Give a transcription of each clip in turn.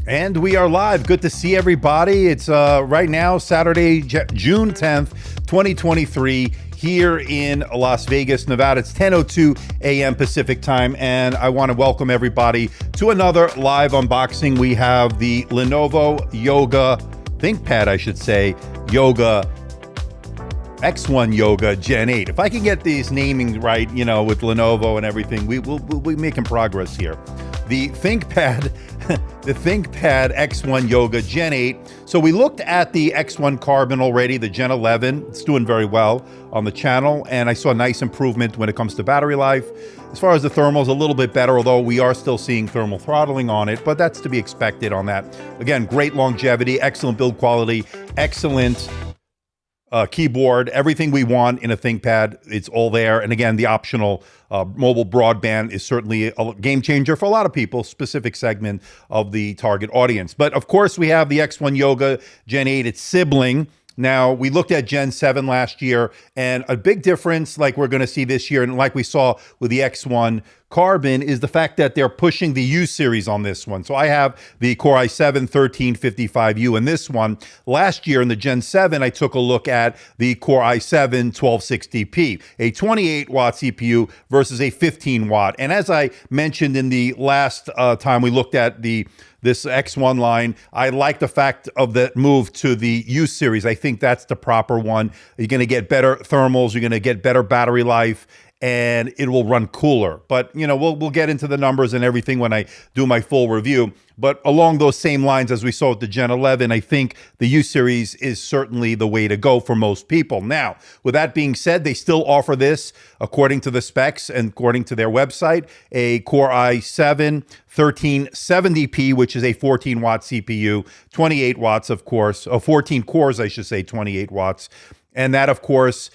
And we are live. Good to see everybody. It's right now, Saturday, June 10th, 2023, here in Las Vegas, Nevada. It's 10:02 a.m. Pacific time, and I want to welcome everybody to another live unboxing. We have the Lenovo ThinkPad, I should say, X1 Yoga Gen 8. If I can get these naming right, you know, with Lenovo and everything, we're making progress here. The ThinkPad, the ThinkPad X1 Yoga Gen 8. So we looked at the X1 Carbon already, the Gen 11. It's doing very well on the channel, and I saw a nice improvement when it comes to battery life. As far as the thermals, a little bit better, although we are still seeing thermal throttling on it, but that's to be expected on that. Again, great longevity, excellent build quality, excellent keyboard, everything we want in a ThinkPad, it's all there. And again, the optional mobile broadband is certainly a game changer for a lot of people, specific segment of the target audience. But of course, we have the X1 Yoga Gen 8, its sibling. Now, we looked at Gen 7 last year, and a big difference like we're going to see this year, and like we saw with the X1 Carbon, is the fact that they're pushing the U series on this one. So I have the Core i7-1355U in this one. Last year in the Gen 7, I took a look at the Core i7-1260P, a 28-watt CPU versus a 15-watt. And as I mentioned in the last time we looked at this X1 line, I like the fact of that move to the U series. I think that's the proper one. You're going to get better thermals, you're going to get better battery life, and it will run cooler. But, you know, we'll get into the numbers and everything when I do my full review. But along those same lines as we saw with the Gen 11, I think the U series is certainly the way to go for most people. Now, with that being said, they still offer this, according to the specs and according to their website, a Core i7-1370P, which is a 14-watt CPU, 28 watts, of course, 14 cores, I should say, 28 watts. And that, of course,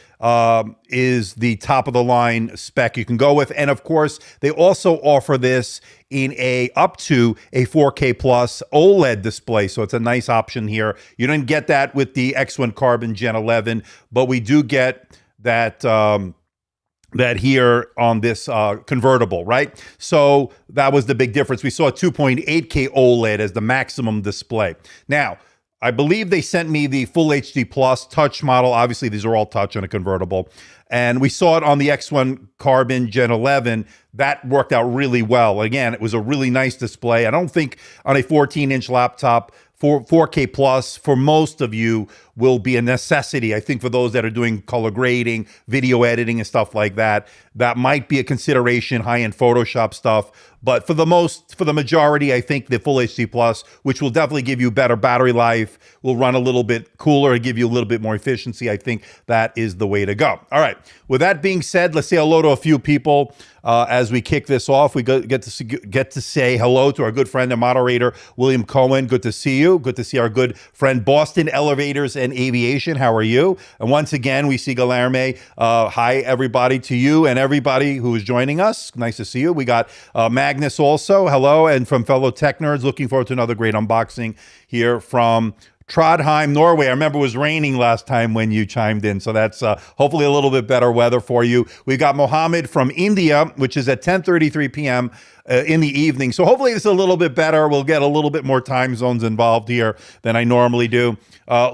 is the top of the line spec you can go with. And of course, they also offer this in up to a 4K plus OLED display. So it's a nice option here. You didn't get that with the X1 Carbon Gen 11, but we do get that that here on this convertible, right? So that was the big difference. We saw a 2.8K OLED as the maximum display. Now, I believe they sent me the Full HD Plus touch model. Obviously, these are all touch on a convertible. And we saw it on the X1 Carbon Gen 11. That worked out really well. Again, it was a really nice display. I don't think on a 14-inch laptop, 4K plus for most of you will be a necessity. I think for those that are doing color grading, video editing and stuff like that, that might be a consideration, high-end Photoshop stuff. But for the majority, I think the Full HD Plus, which will definitely give you better battery life, will run a little bit cooler and give you a little bit more efficiency. I think that is the way to go. All right. With that being said, let's say hello to a few people as we kick this off. We get to say hello to our good friend and moderator, William Cohen. Good to see you. Good to see our good friend, Boston Elevators and Aviation. How are you? And once again, we see Guilherme. Hi, everybody, to you and everybody who is joining us. Nice to see you. We got Magnus also. Hello. And from fellow tech nerds, looking forward to another great unboxing here from Trondheim, Norway. I remember it was raining last time when you chimed in, so that's hopefully a little bit better weather for you. We've got Mohammed from India, which is at 10:33 p.m. In the evening, so hopefully it's a little bit better. We'll get a little bit more time zones involved here than I normally do.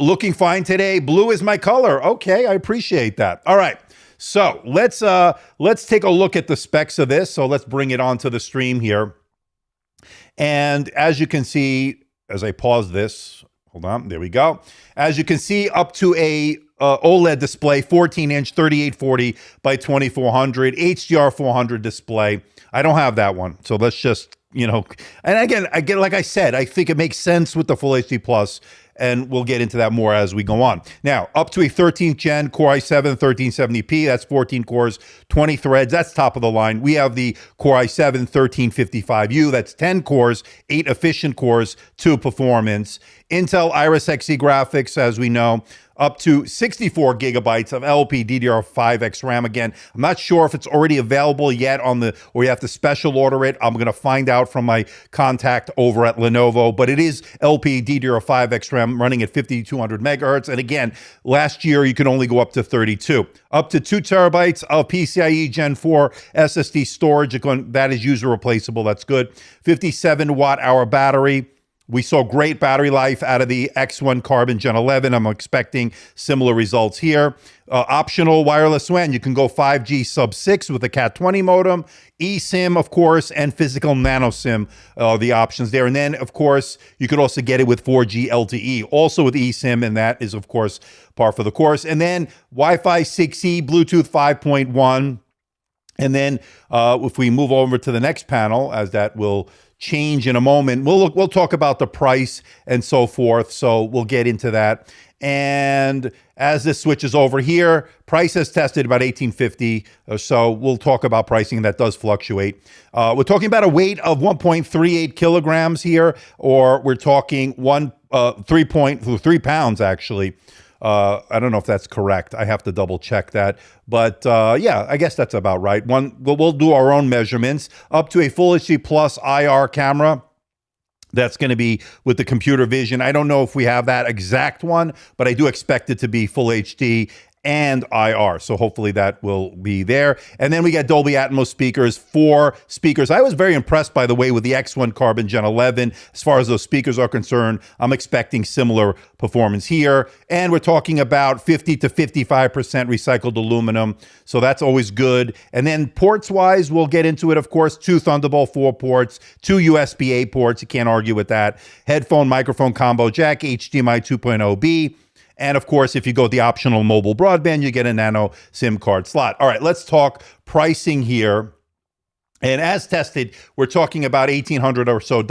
Looking fine today. Blue is my color. Okay, I appreciate that. All right. So let's take a look at the specs of this. So let's bring it onto the stream here. And as you can see, as I pause this, hold on, there we go. As you can see, up to a OLED display, 14-inch, 3840 by 2400, HDR 400 display. I don't have that one, so let's just, you know, and again, like I said, I think it makes sense with the Full HD Plus, and we'll get into that more as we go on. Now, up to a 13th gen Core i7-1370P, that's 14 cores, 20 threads, that's top of the line. We have the Core i7-1355U, that's 10 cores, 8 efficient cores, 2 performance. Intel Iris Xe graphics, as we know, up to 64 gigabytes of LPDDR5X RAM. Again, I'm not sure if it's already available yet or you have to special order it. I'm going to find out from my contact over at Lenovo, but it is LPDDR5X RAM running at 5200 megahertz. And again, last year you could only go up to 32. Up to 2 terabytes of PCIe Gen 4 SSD storage. That is user replaceable. That's good. 57 watt hour battery. We saw great battery life out of the X1 Carbon Gen 11. I'm expecting similar results here. Optional wireless WAN. You can go 5G sub-6 with a Cat 20 modem, eSIM, of course, and physical nano SIM, the options there. And then, of course, you could also get it with 4G LTE, also with eSIM, and that is, of course, par for the course. And then Wi-Fi 6E, Bluetooth 5.1. And then if we move over to the next panel, as that will change in a moment, we'll talk about the price and so forth. So we'll get into that. And as this switches over here, price has tested about $18.50 or so. We'll talk about pricing. That does fluctuate. We're talking about a weight of 1.38 kilograms here, or we're talking 3 pounds actually. I don't know if that's correct. I have to double check that. But yeah, I guess that's about right. We'll do our own measurements up to a Full HD Plus IR camera. That's going to be with the computer vision. I don't know if we have that exact one, but I do expect it to be Full HD and IR. So hopefully that will be there. And then we got Dolby Atmos speakers, 4 speakers. I was very impressed, by the way, with the X1 Carbon Gen 11. As far as those speakers are concerned, I'm expecting similar performance here. And we're talking about 50 to 55% recycled aluminum. So that's always good. And then ports-wise, we'll get into it, of course, 2 Thunderbolt 4 ports, 2 USB-A ports. You can't argue with that. Headphone, microphone combo jack, HDMI 2.0B. And of course, if you go with the optional mobile broadband, you get a nano SIM card slot. All right, let's talk pricing here. And as tested, we're talking about $1,800 or so.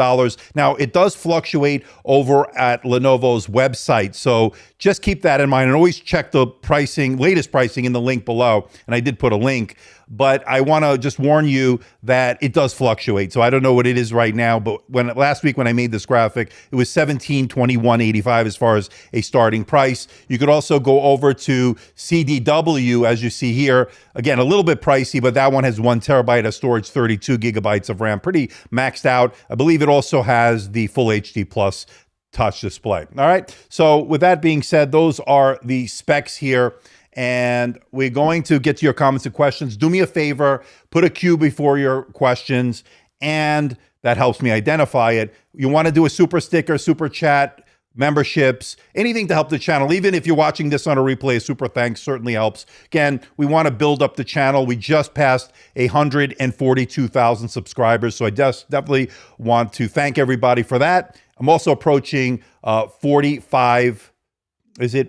Now, it does fluctuate over at Lenovo's website. So just keep that in mind and always check the pricing, latest pricing in the link below. And I did put a link, but I want to just warn you that it does fluctuate. So I don't know what it is right now, but last week when I made this graphic, it was $1,721.85 as far as a starting price. You could also go over to CDW, as you see here. Again, a little bit pricey, but that one has 1 terabyte of storage, 32 gigabytes of RAM, pretty maxed out. I believe it also has the Full HD Plus touch display. All right. So with that being said, those are the specs here. And we're going to get to your comments and questions. Do me a favor, put a Q before your questions, and that helps me identify it. You want to do a super sticker, super chat, memberships, anything to help the channel. Even if you're watching this on a replay, a super thanks certainly helps. Again, we want to build up the channel. We just passed 142,000 subscribers, so I definitely want to thank everybody for that. I'm also approaching 45.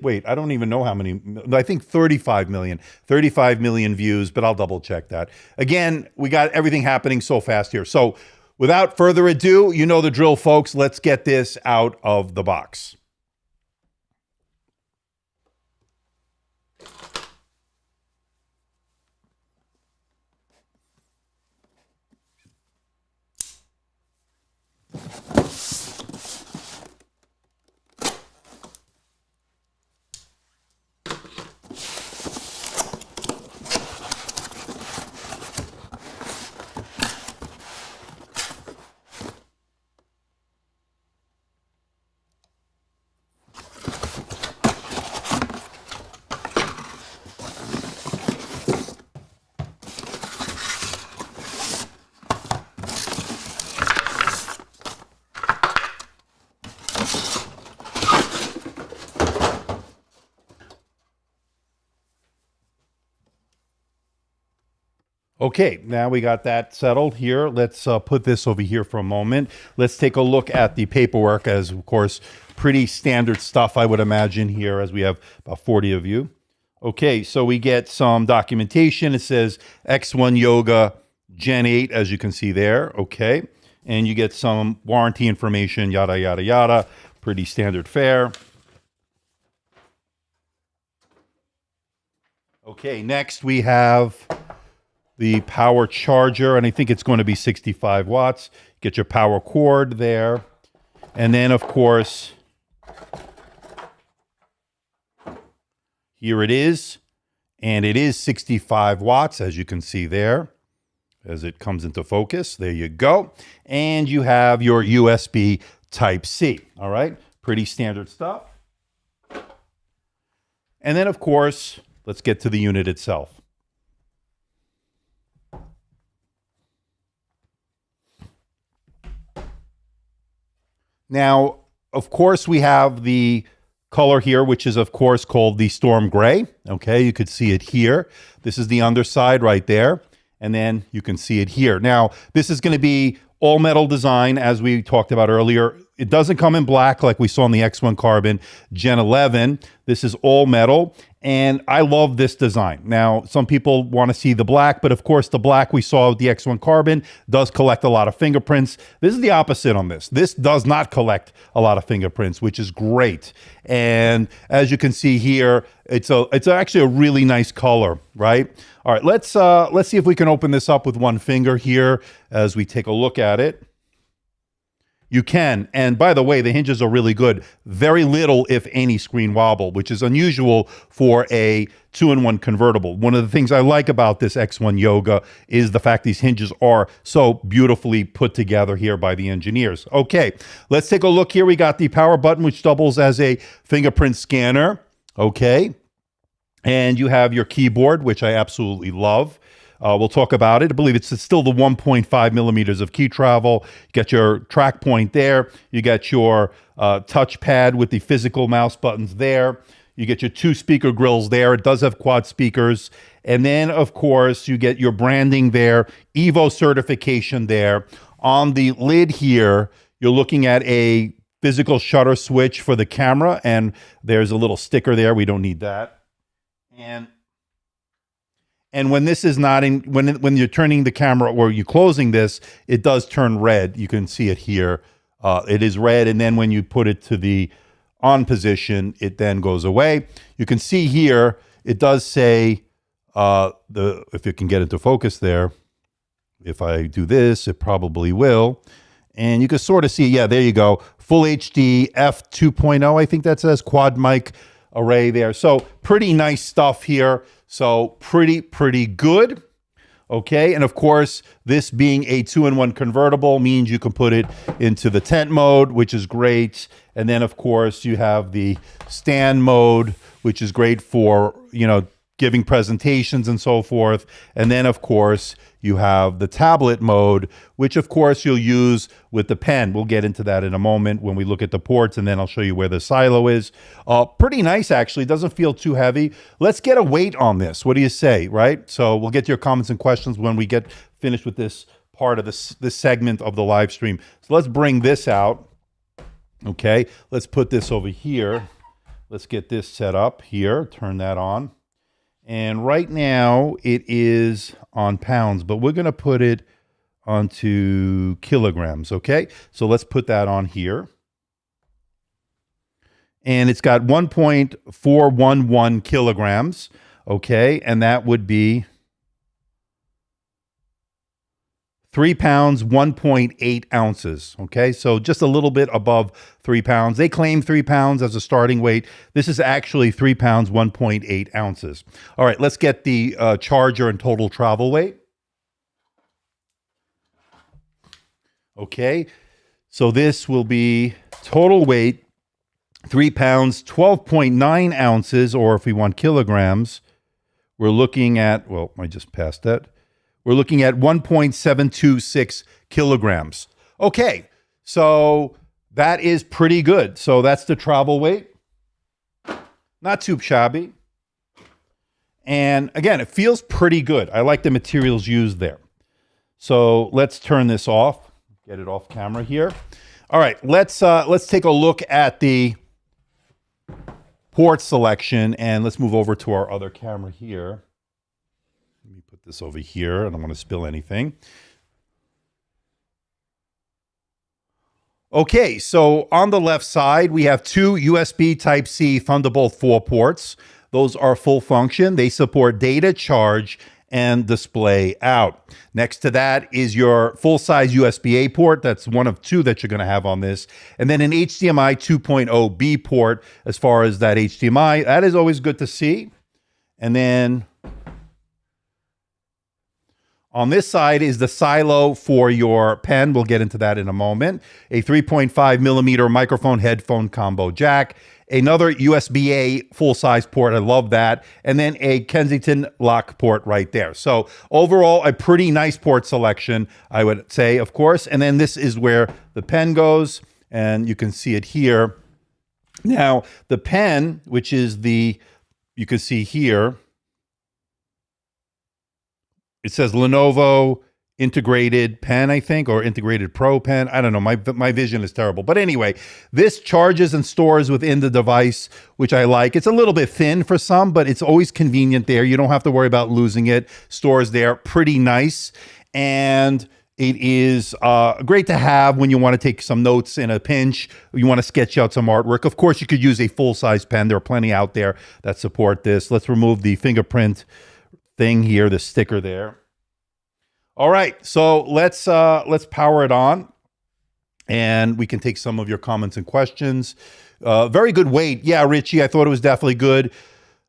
Wait, I don't even know how many. I think 35 million views, but I'll double check that. Again, we got everything happening so fast here. So without further ado, you know the drill, folks. Let's get this out of the box. Okay, now we got that settled here. Let's put this over here for a moment. Let's take a look at the paperwork, as of course, pretty standard stuff, I would imagine here, as we have about 40 of you. Okay, so we get some documentation. It says X1 Yoga Gen 8, as you can see there. Okay, and you get some warranty information, yada, yada, yada. Pretty standard fare. Okay, next we have the power charger, and I think it's going to be 65 watts. Get your power cord there. And then, of course, here it is. And it is 65 watts, as you can see there, as it comes into focus. There you go. And you have your USB Type-C. All right, pretty standard stuff. And then, of course, let's get to the unit itself. Now, of course, we have the color here, which is, of course, called the Storm Gray. Okay, you could see it here. This is the underside right there. And then you can see it here. Now, this is going to be all metal design, as we talked about earlier. It doesn't come in black like we saw in the X1 Carbon Gen 11. This is all metal, and I love this design. Now, some people want to see the black, but of course, the black we saw with the X1 Carbon does collect a lot of fingerprints. This is the opposite on this. This does not collect a lot of fingerprints, which is great. And as you can see here, it's actually a really nice color, right? All right, let's see if we can open this up with one finger here as we take a look at it. You can. And by the way, the hinges are really good. Very little, if any, screen wobble, which is unusual for a 2-in-1 convertible. One of the things I like about this X1 Yoga is the fact these hinges are so beautifully put together here by the engineers. Okay, let's take a look here. We got the power button, which doubles as a fingerprint scanner. Okay. And you have your keyboard, which I absolutely love. We'll talk about it. I believe it's still the 1.5 millimeters of key travel. You got your track point there. You got your touch pad with the physical mouse buttons there. You get your 2 speaker grills there. It does have quad speakers. And then, of course, you get your branding there, Evo certification there. On the lid here, you're looking at a physical shutter switch for the camera, and there's a little sticker there. We don't need that. And when this is not in, when you're turning the camera or you're closing this, it does turn red. You can see it here. It is red, and then when you put it to the on position, it then goes away. You can see here, it does say, if it can get into focus there, if I do this, it probably will. And you can sort of see, yeah, there you go. Full HD f2.0, I think that says, quad mic array there. So pretty nice stuff here. So pretty good. Okay, and of course, this being a 2-in-1 convertible means you can put it into the tent mode, which is great. And then, of course, you have the stand mode, which is great for, you know, giving presentations and so forth. And then, of course, you have the tablet mode, which, of course, you'll use with the pen. We'll get into that in a moment when we look at the ports, and then I'll show you where the silo is. Pretty nice, actually. Doesn't feel too heavy. Let's get a weight on this. What do you say, right? So we'll get to your comments and questions when we get finished with this part of this segment of the live stream. So let's bring this out. Okay, let's put this over here. Let's get this set up here. Turn that on. And right now it is on pounds, but we're going to put it onto kilograms, okay? So let's put that on here. And it's got 1.411 kilograms, okay? And that would be 3 pounds, 1.8 ounces, okay? So just a little bit above 3 pounds. They claim 3 pounds as a starting weight. This is actually 3 pounds, 1.8 ounces. All right, let's get the charger and total travel weight. Okay, so this will be total weight, 3 pounds, 12.9 ounces, or if we want kilograms, we're looking at, well, I just passed that. We're looking at 1.726 kilograms. Okay, so that is pretty good. So that's the travel weight. Not too shabby. And again, it feels pretty good. I like the materials used there. So let's turn this off. Get it off camera here. All right, let's take a look at the port selection, and let's move over to our other camera here. Let me put this over here. I don't want to spill anything. Okay, so on the left side, we have 2 USB Type-C Thunderbolt 4 ports. Those are full function. They support data, charge, and display out. Next to that is your full-size USB-A port. That's one of 2 that you're going to have on this. And then an HDMI 2.0B port as far as that HDMI. That is always good to see. And then on this side is the silo for your pen. We'll get into that in a moment. A 3.5 millimeter microphone headphone combo jack. Another USB-A full-size port. I love that. And then a Kensington lock port right there. So overall, a pretty nice port selection, I would say, of course. And then this is where the pen goes. and you can see it here. Now, the pen, which is you can see here, it says Lenovo integrated pen, I think, or integrated pro pen. I don't know. My vision is terrible. But anyway, this charges and stores within the device, which I like. It's a little bit thin for some, but it's always convenient there. You don't have to worry about losing it. Stores there. Pretty nice. And it is great to have when you want to take some notes in a pinch. You want to sketch out some artwork. Of course, you could use a full-size pen. There are plenty out there that support this. Let's remove the fingerprint thing here, the sticker there. All right, so let's power it on, and we can take some of your comments and questions. Very good weight. Yeah, Richie, I thought it was definitely good.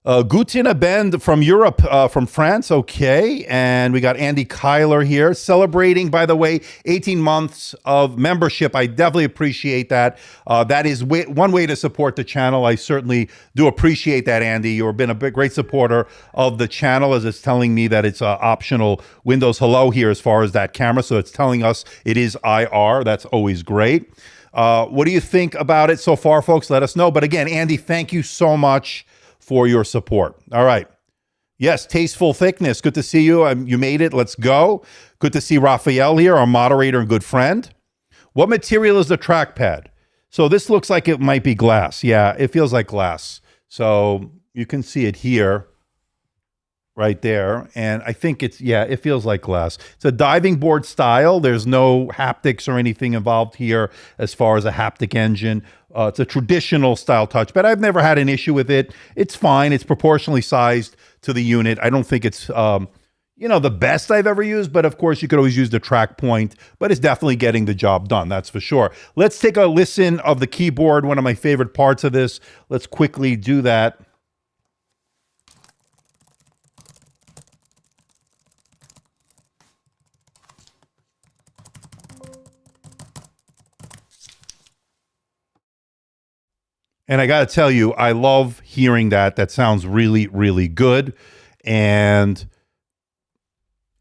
Guten Abend from Europe, from France. Okay. And we got Andy Kyler here celebrating, by the way, 18 months of membership. I definitely appreciate that. That is one way to support the channel. I certainly do appreciate that, Andy. You've been a great supporter of the channel, as it's telling me that it's optional Windows Hello here as far as that camera. So it's telling us it is IR. That's always great. What do you think about it so far, folks? Let us know. But again, Andy, thank you so much for your support. All right. Yes, Tasteful Thickness. Good to see you. You made it. Let's go. Good to see Raphael here, our moderator and good friend. What material is the trackpad? So this looks like it might be glass. Yeah, it feels like glass. So you can see it here, right there. And I think it feels like glass. It's a diving board style. There's no haptics or anything involved here as far as a haptic engine. It's a traditional style touchpad. I've never had an issue with it. It's fine. It's proportionally sized to the unit. I don't think it's, the best I've ever used, but of course you could always use the track point, but it's definitely getting the job done. That's for sure. Let's take a listen of the keyboard, one of my favorite parts of this. Let's quickly do that. And I got to tell you, I love hearing that. That sounds really, really good. And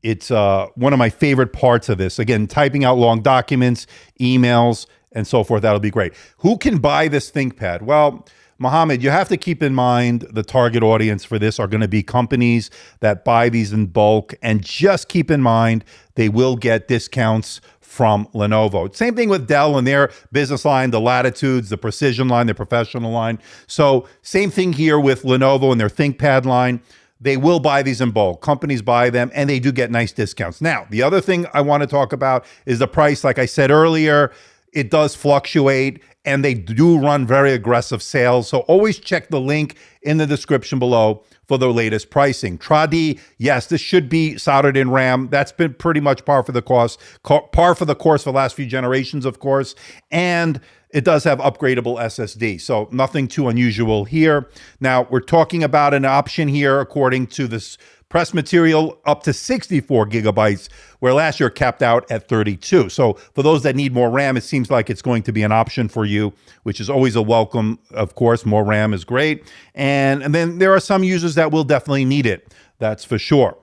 it's one of my favorite parts of this. Again, typing out long documents, emails, and so forth. That'll be great. Who can buy this ThinkPad? Well, Mohammed, you have to keep in mind the target audience for this are going to be companies that buy these in bulk. And just keep in mind, they will get discounts from Lenovo. Same thing with Dell and their business line, the Latitudes, the Precision line, their professional line. So same thing here with Lenovo and their ThinkPad line. They will buy these in bulk. Companies buy them, and they do get nice discounts. Now, the other thing I want to talk about is the price. Like I said earlier, it does fluctuate, and they do run very aggressive sales. So always check the link in the description below for the latest pricing. Tradi, yes, this should be soldered in RAM. That's been pretty much par for the course for the last few generations, of course. And it does have upgradable SSD, so nothing too unusual here. Now, we're talking about an option here, according to this press material, up to 64 gigabytes, where last year capped out at 32. So for those that need more RAM, it seems like it's going to be an option for you, which is always a welcome. Of course, more RAM is great. And then there are some users that will definitely need it. That's for sure.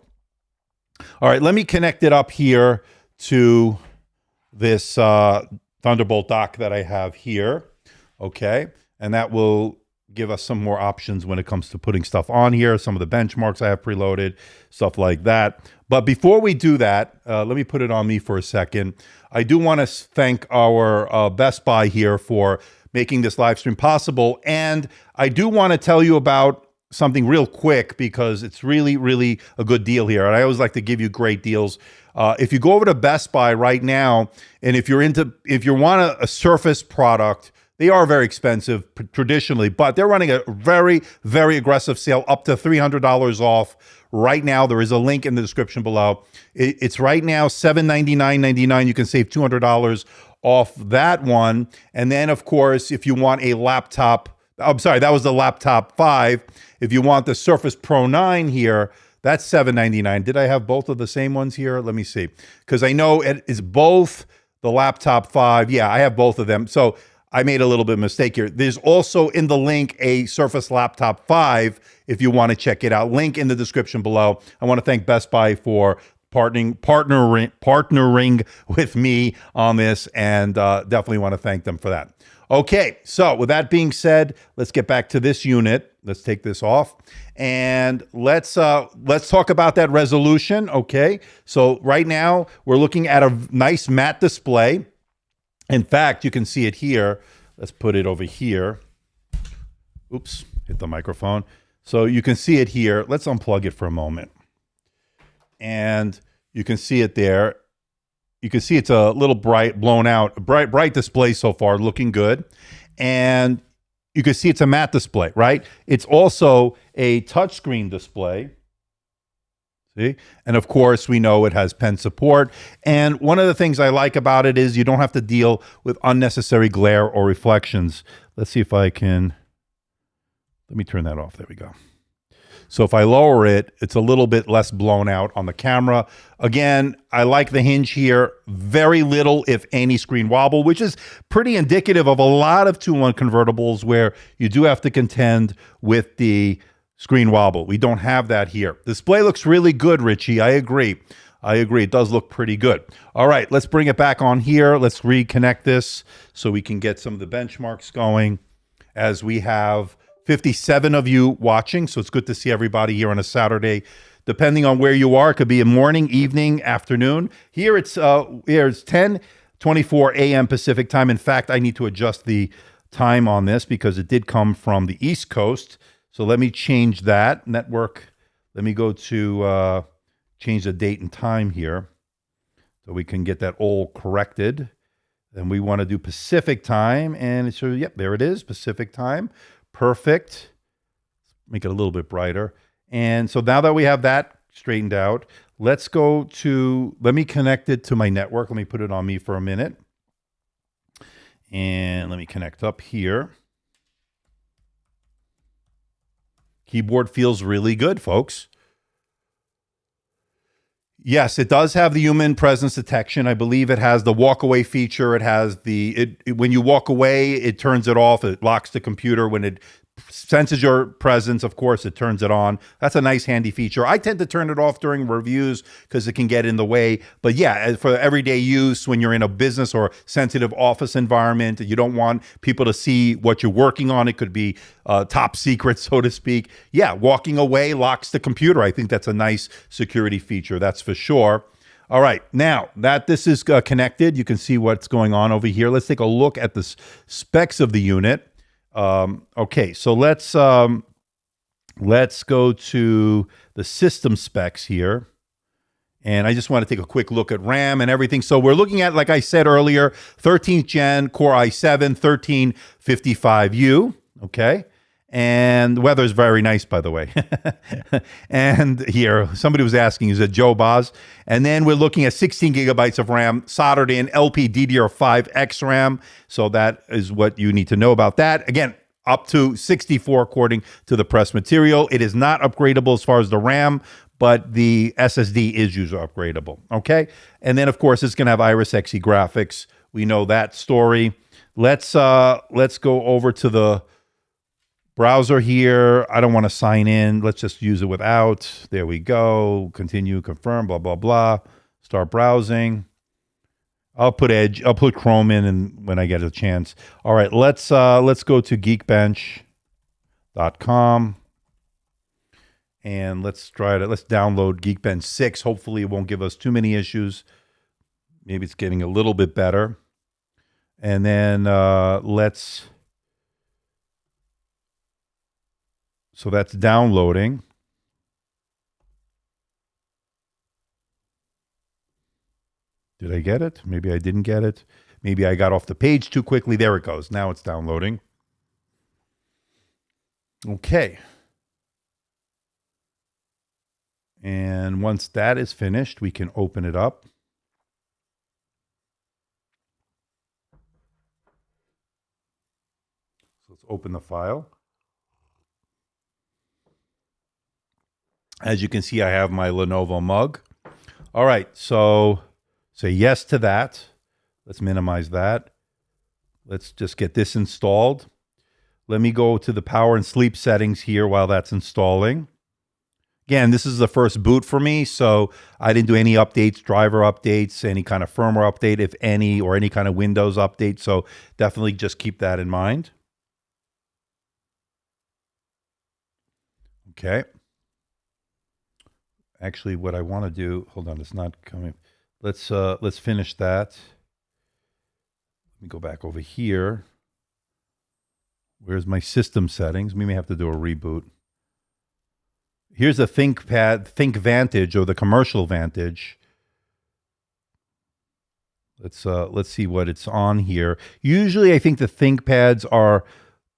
All right, let me connect it up here to this Thunderbolt dock that I have here. Okay, and that will give us some more options when it comes to putting stuff on here, some of the benchmarks I have preloaded, stuff like that. But before we do that, let me put it on me for a second. I do want to thank our Best Buy here for making this live stream possible. And I do want to tell you about something real quick, because it's really, really a good deal here. And I always like to give you great deals. If you go over to Best Buy right now, and if you want a Surface product, they are very expensive traditionally, but they're running a very, very aggressive sale, up to $300 off right now. There is a link in the description below. It's right now $799.99. You can save $200 off that one. And then, of course, if you want a laptop, I'm sorry, that was the laptop 5. If you want the Surface Pro 9 here, that's $799. Did I have both of the same ones here? Let me see. Because I know it is both the laptop 5. Yeah, I have both of them. So I made a little bit of a mistake here. There's also in the link a Surface Laptop 5 if you want to check it out. Link in the description below. I want to thank Best Buy for partnering with me on this, and definitely want to thank them for that. Okay, so with that being said, let's get back to this unit. Let's take this off, and let's talk about that resolution. Okay, so right now we're looking at a nice matte display. In fact, you can see it here. Let's put it over here. Oops, hit the microphone. So you can see it here. Let's unplug it for a moment. And you can see it there. You can see it's a little bright, blown out, bright display so far, looking good. And you can see it's a matte display, right? It's also a touchscreen display. See? And of course, we know it has pen support. And one of the things I like about it is you don't have to deal with unnecessary glare or reflections. Let's see if I can, let me turn that off. There we go. So if I lower it, it's a little bit less blown out on the camera. Again, I like the hinge here. Very little, if any, screen wobble, which is pretty indicative of a lot of 2-in-1 convertibles where you do have to contend with the screen wobble. We don't have that here. Display looks really good, Richie. I agree. It does look pretty good. All right, let's bring it back on here. Let's reconnect this so we can get some of the benchmarks going as we have 57 of you watching, so it's good to see everybody here on a Saturday. Depending on where you are, it could be a morning, evening, afternoon. Here it's 10:24 a.m. Pacific time. In fact, I need to adjust the time on this because it did come from the East Coast. So let me change that. Network, let me go to change the date and time here so we can get that all corrected. Then we want to do Pacific time, and so, yep, there it is, Pacific time. Perfect. Make it a little bit brighter. And so now that we have that straightened out, let's go to, let me connect it to my network. Let me put it on me for a minute. And let me connect up here. Keyboard feels really good, folks. Yes, it does have the human presence detection. I believe it has the walk away feature. It has when you walk away, it turns it off. It locks the computer. When it senses your presence, of course, it turns it on. That's a nice handy feature. I tend to turn it off during reviews because it can get in the way. But yeah, for everyday use, when you're in a business or sensitive office environment, you don't want people to see what you're working on. It could be top secret, so to speak. Yeah, walking away locks the computer. I think that's a nice security feature, that's for sure. All right, now that this is connected, you can see what's going on over here. Let's take a look at the specs of the unit. Okay, so let's go to the system specs here. And I just want to take a quick look at RAM and everything. So we're looking at, like I said earlier, 13th gen Core i7 1355U, okay? And the weather is very nice, by the way. And here, somebody was asking, is it Joe Boz? And then we're looking at 16 gigabytes of RAM, soldered in LPDDR5X RAM. So that is what you need to know about that. Again, up to 64 according to the press material. It is not upgradable as far as the RAM, but the SSD is user upgradable, okay? And then, of course, it's going to have Iris Xe graphics. We know that story. Let's go over to the browser here. I don't want to sign in. Let's just use it without. There we go. Continue, confirm, blah, blah, blah. Start browsing. I'll put Edge. I'll put Chrome in and when I get a chance. All right, let's go to geekbench.com. And let's try it. Let's download Geekbench 6. Hopefully it won't give us too many issues. Maybe it's getting a little bit better. And then so that's downloading. Did I get it? Maybe I didn't get it. Maybe I got off the page too quickly. There it goes. Now it's downloading. Okay. And once that is finished, we can open it up. So let's open the file. As you can see, I have my Lenovo mug. All right, so say yes to that. Let's minimize that. Let's just get this installed. Let me go to the power and sleep settings here while that's installing. Again, this is the first boot for me, so I didn't do any updates, driver updates, any kind of firmware update, if any, or any kind of Windows update. So definitely just keep that in mind. Okay. Actually, what I want to do, hold on, it's not coming. Let's finish that. Let me go back over here. Where's my system settings? We may have to do a reboot. Here's the ThinkPad, ThinkVantage, or the commercial Vantage. Let's see what it's on here. Usually, I think the ThinkPads are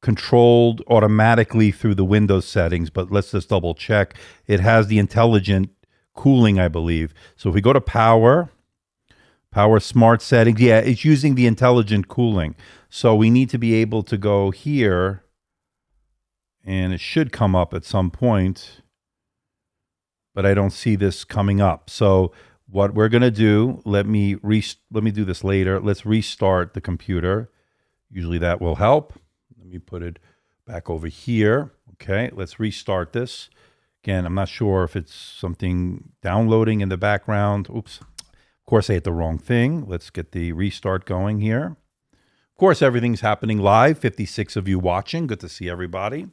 controlled automatically through the Windows settings, but let's just double check. It has the intelligent cooling, I believe. So if we go to power smart settings, yeah, it's using the intelligent cooling. So we need to be able to go here, and it should come up at some point, but I don't see this coming up. So what we're going to do, let me do this later. Let's restart the computer. Usually that will help. Let me put it back over here. Okay, let's restart this. Again, I'm not sure if it's something downloading in the background. Oops. Of course, I hit the wrong thing. Let's get the restart going here. Of course, everything's happening live. 56 of you watching. Good to see everybody.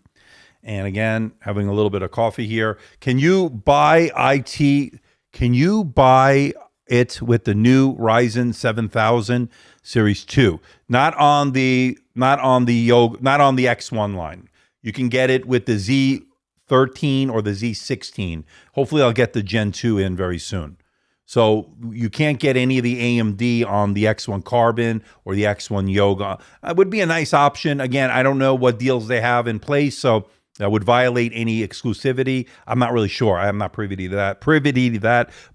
And again, having a little bit of coffee here. Can you buy IT? Can you buy it with the new Ryzen 7000 Series 2? Not on the X1 line. You can get it with the Z13 or the Z16. Hopefully, I'll get the Gen 2 in very soon. So you can't get any of the AMD on the X1 Carbon or the X1 Yoga. It would be a nice option. Again, I don't know what deals they have in place, so that would violate any exclusivity. I'm not really sure. I'm not privy to that.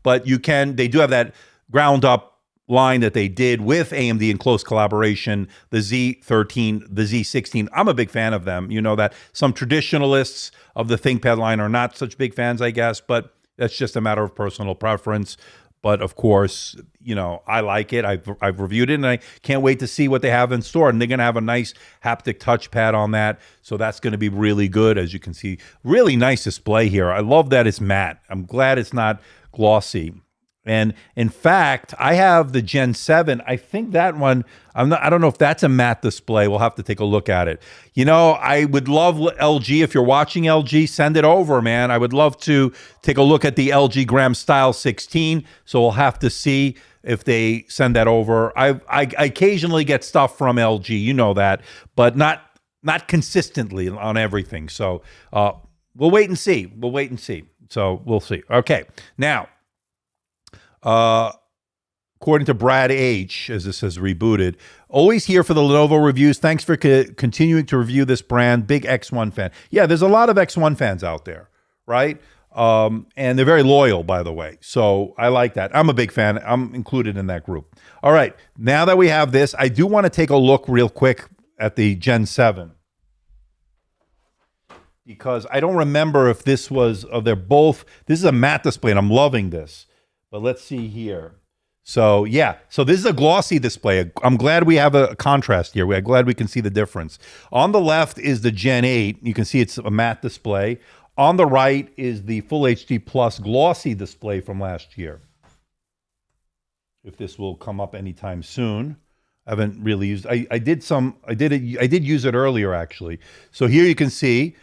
But you can. They do have that ground up line that they did with AMD in close collaboration. The Z13, the Z16. I'm a big fan of them. You know that some traditionalists of the ThinkPad line are not such big fans, I guess. But that's just a matter of personal preference. But of course, you know, I like it. I've reviewed it, and I can't wait to see what they have in store. And they're going to have a nice haptic touchpad on that. So that's going to be really good. As you can see, really nice display here. I love that it's matte. I'm glad it's not glossy. And in fact, I have the Gen 7. I think that one, I don't know if that's a matte display. We'll have to take a look at it. You know, I would love LG. If you're watching LG, send it over, man. I would love to take a look at the LG Gram Style 16. So we'll have to see if they send that over. I occasionally get stuff from LG, you know that, but not consistently on everything. So we'll wait and see. So we'll see. Okay, now, according to Brad H., as this has rebooted, always here for the Lenovo reviews. Thanks for continuing to review this brand. Big X1 fan. Yeah, there's a lot of X1 fans out there, right? And they're very loyal, by the way. So I like that. I'm a big fan. I'm included in that group. All right, now that we have this, I do want to take a look real quick at the Gen 7. Because I don't remember if this was, they're both, this is a matte display, and I'm loving this. But let's see here. So yeah, so this is a glossy display. I'm glad we have a contrast here. I'm glad we can see the difference. On the left is the Gen 8. You can see it's a matte display. On the right is the Full HD Plus glossy display from last year. If this will come up anytime soon. I haven't really used, I did use it earlier actually. So here you can see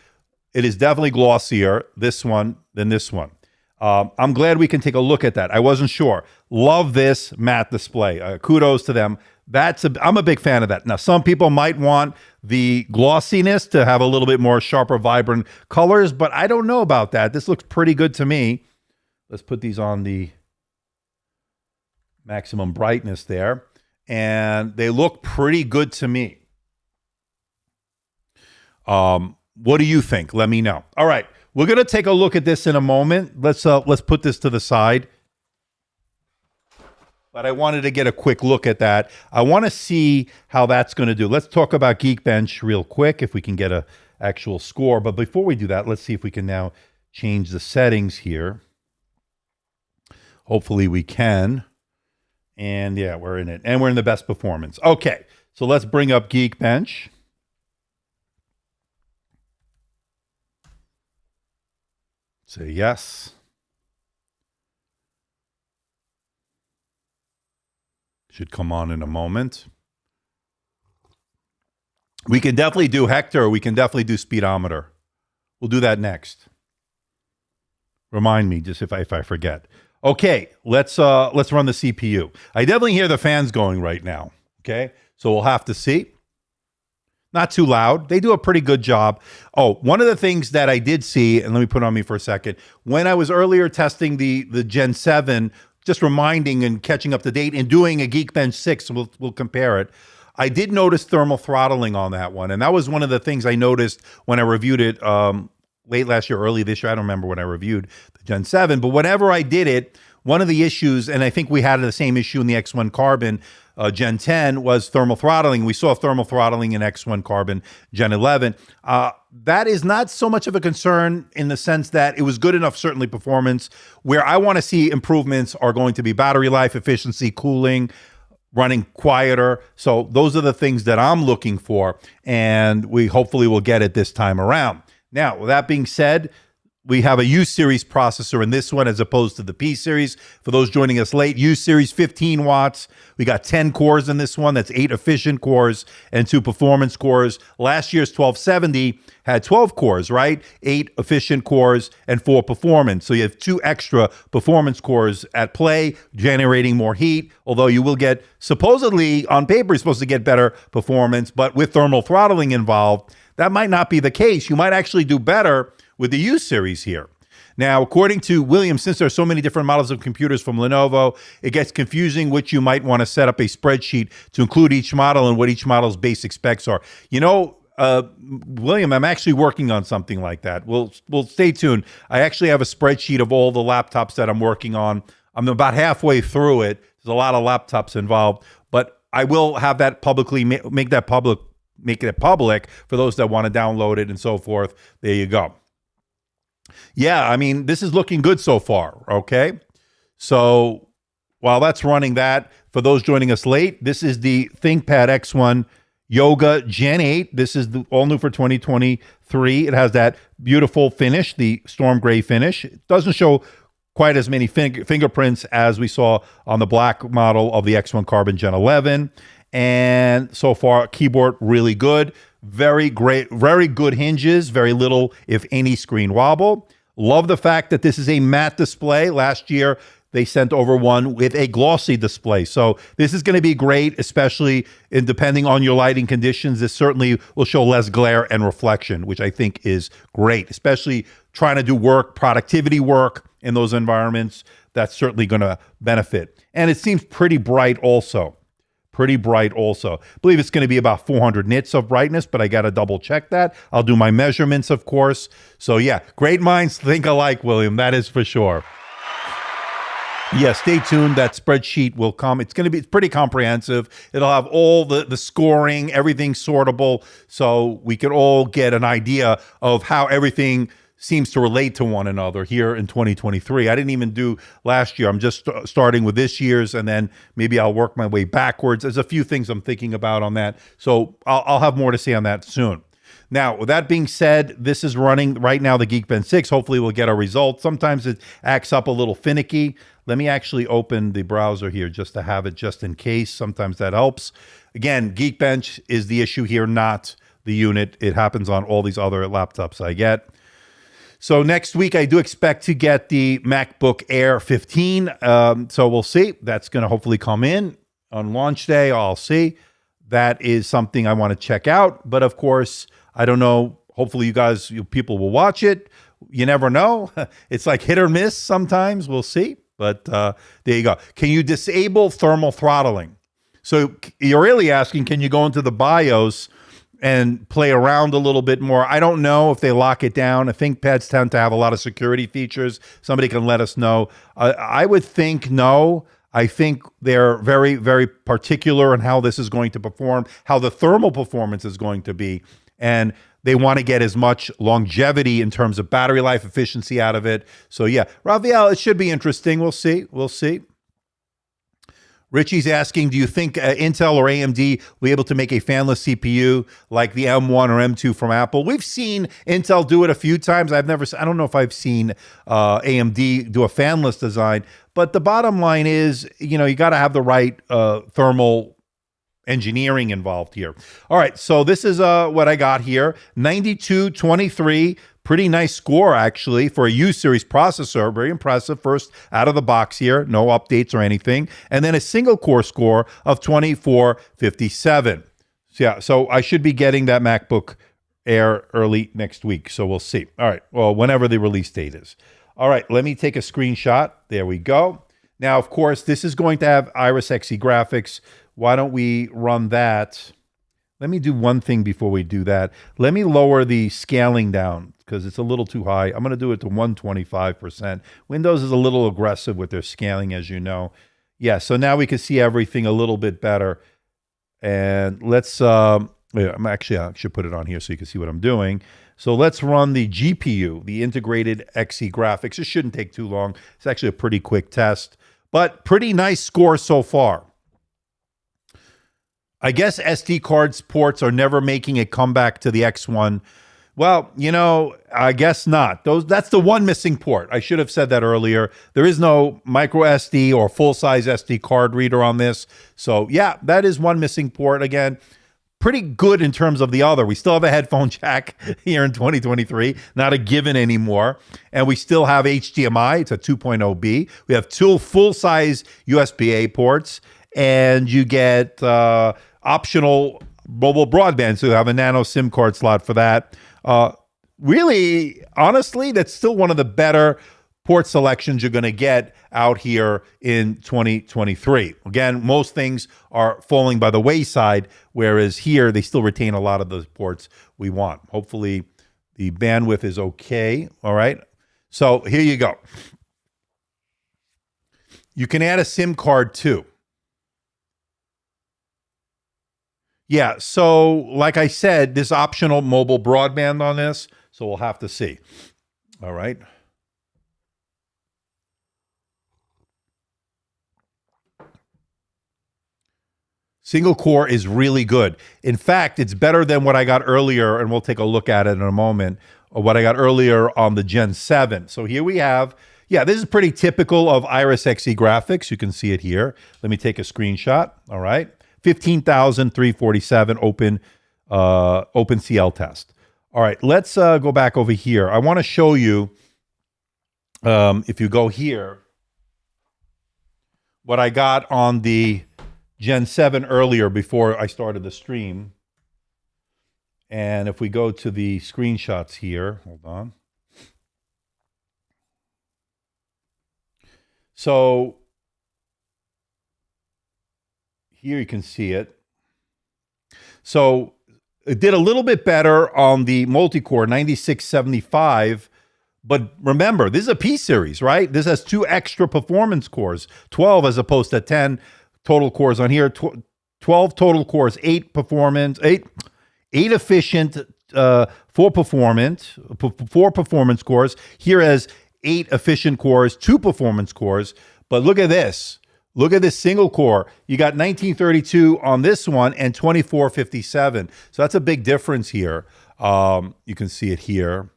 it is definitely glossier, this one, than this one. I'm glad we can take a look at that. I wasn't sure. Love this matte display. Kudos to them. I'm a big fan of that. Now, some people might want the glossiness to have a little bit more sharper, vibrant colors, but I don't know about that. This looks pretty good to me. Let's put these on the maximum brightness there, and they look pretty good to me. What do you think? Let me know. All right. We're going to take a look at this in a moment. Let's put this to the side. But I wanted to get a quick look at that. I want to see how that's going to do. Let's talk about Geekbench real quick, if we can get an actual score. But before we do that, let's see if we can now change the settings here. Hopefully we can. And yeah, we're in it. And we're in the best performance. Okay, so let's bring up Geekbench. Say yes. Should come on in a moment. We can definitely do Hector. We can definitely do speedometer. We'll do that next. Remind me just if I forget. Okay, let's run the CPU. I definitely hear the fans going right now. Okay, so we'll have to see. Not too loud. They do a pretty good job. Oh, one of the things that I did see, and let me put it on me for a second. When I was earlier testing the Gen 7, just reminding and catching up to date and doing a Geekbench 6, we'll compare it. I did notice thermal throttling on that one. And that was one of the things I noticed when I reviewed it late last year, early this year. I don't remember when I reviewed the Gen 7. But whenever I did it, one of the issues, and I think we had the same issue in the X1 Carbon Gen 10, was thermal throttling. We saw thermal throttling in X1 Carbon Gen 11. That is not so much of a concern in the sense that it was good enough, certainly performance. Where I want to see improvements are going to be battery life, efficiency, cooling, running quieter. So those are the things that I'm looking for, and we hopefully will get it this time around. Now, with that being said, we have a U-Series processor in this one as opposed to the P-Series. For those joining us late, U-Series 15 watts. We got 10 cores in this one. That's 8 efficient cores and 2 performance cores. Last year's 1270 had 12 cores, right? 8 efficient cores and 4 performance. So you have 2 extra performance cores at play, generating more heat, although you will get, supposedly, on paper, you're supposed to get better performance, but with thermal throttling involved, that might not be the case. You might actually do better with the U-Series here. Now, according to William, since there are so many different models of computers from Lenovo, it gets confusing which you might want to set up a spreadsheet to include each model and what each model's basic specs are. You know, William, I'm actually working on something like that. We'll stay tuned. I actually have a spreadsheet of all the laptops that I'm working on. I'm about halfway through it. There's a lot of laptops involved, but I will have that publicly, make it public for those that want to download it and so forth. There you go. Yeah, I mean, this is looking good so far, okay? So while that's running that, for those joining us late, this is the ThinkPad X1 Yoga Gen 8. This is all new for 2023. It has that beautiful finish, the storm gray finish. It doesn't show quite as many fingerprints as we saw on the black model of the X1 Carbon Gen 11. And so far, keyboard really good. Very great, very good hinges, very little, if any, screen wobble. Love the fact that this is a matte display. Last year, they sent over one with a glossy display. So this is going to be great, especially depending on your lighting conditions. This certainly will show less glare and reflection, which I think is great, especially trying to do work, productivity work in those environments. That's certainly going to benefit. And it seems pretty bright also. Pretty bright also. I believe it's going to be about 400 nits of brightness, but I got to double check that. I'll do my measurements, of course. So yeah, great minds think alike, William. That is for sure. Yeah, stay tuned. That spreadsheet will come. It's pretty comprehensive. It'll have all the scoring, everything sortable, so we can all get an idea of how everything seems to relate to one another here in 2023. I didn't even do last year. I'm just starting with this year's, and then maybe I'll work my way backwards. There's a few things I'm thinking about on that, so I'll have more to say on that soon. Now, with that being said, this is running right now the Geekbench 6. Hopefully we'll get our results. Sometimes it acts up a little finicky. Let me actually open the browser here just to have it just in case. Sometimes that helps. Again, Geekbench is the issue here, not the unit. It happens on all these other laptops I get. So next week, I do expect to get the MacBook Air 15. So we'll see. That's going to hopefully come in on launch day. I'll see. That is something I want to check out. But of course, I don't know. Hopefully you people will watch it. You never know. It's like hit or miss sometimes. We'll see. But there you go. Can you disable thermal throttling? So you're really asking, can you go into the BIOS and play around a little bit more? I don't know if they lock it down. I think ThinkPads tend to have a lot of security features. Somebody can let us know. I would think no. I think they're very, very particular on how this is going to perform, how the thermal performance is going to be. And they want to get as much longevity in terms of battery life efficiency out of it. So yeah, Rafael, it should be interesting. We'll see. We'll see. Richie's asking, do you think Intel or AMD will be able to make a fanless CPU like the M1 or M2 from Apple? We've seen Intel do it a few times. I don't know if I've seen AMD do a fanless design, but the bottom line is, you got to have the right thermal engineering involved here. All right, so this is what I got here, 9223. Pretty nice score, actually, for a U-series processor. Very impressive. First out of the box here. No updates or anything. And then a single-core score of 2457. So I should be getting that MacBook Air early next week. So we'll see. All right. Well, whenever the release date is. All right. Let me take a screenshot. There we go. Now, of course, this is going to have Iris Xe graphics. Why don't we run that? Let me do one thing before we do that. Let me lower the scaling down because it's a little too high. I'm going to do it to 125%. Windows is a little aggressive with their scaling, as you know. Yeah, so now we can see everything a little bit better. And let's, I should put it on here so you can see what I'm doing. So let's run the GPU, the integrated Xe graphics. It shouldn't take too long. It's actually a pretty quick test, but pretty nice score so far. I guess SD cards ports are never making a comeback to the X1. Well, I guess not. That's the one missing port. I should have said that earlier. There is no micro SD or full-size SD card reader on this. So, yeah, that is one missing port. Again, pretty good in terms of the other. We still have a headphone jack here in 2023, not a given anymore. And we still have HDMI. It's a 2.0B. We have two full-size USB-A ports, and you get optional mobile broadband, so you have a nano SIM card slot for that. Really, honestly, that's still one of the better port selections you're going to get out here in 2023. Again, most things are falling by the wayside, whereas here they still retain a lot of the ports we want. Hopefully the bandwidth is okay. All right. So here you go. You can add a SIM card too. Yeah, so like I said, there's optional mobile broadband on this, so we'll have to see. All right. Single core is really good. In fact, it's better than what I got earlier, and we'll take a look at it in a moment, or what I got earlier on the Gen 7. So here we have, yeah, this is pretty typical of Iris Xe graphics. You can see it here. Let me take a screenshot. All right. 15,347 open OpenCL test. All right, let's go back over here. I want to show you, if you go here, what I got on the Gen 7 earlier before I started the stream. And if we go to the screenshots here, hold on. So here you can see it. So it did a little bit better on the multi-core 9675, but remember, this is a P series, right? This has 2 extra performance cores, 12 as opposed to 10 total cores on here. 12 total cores, 8 efficient, 4 performance cores. Here has 8 efficient cores, 2 performance cores. But look at this. Look at this single core. You got 1932 on this one and 2457. So that's a big difference here. You can see it here.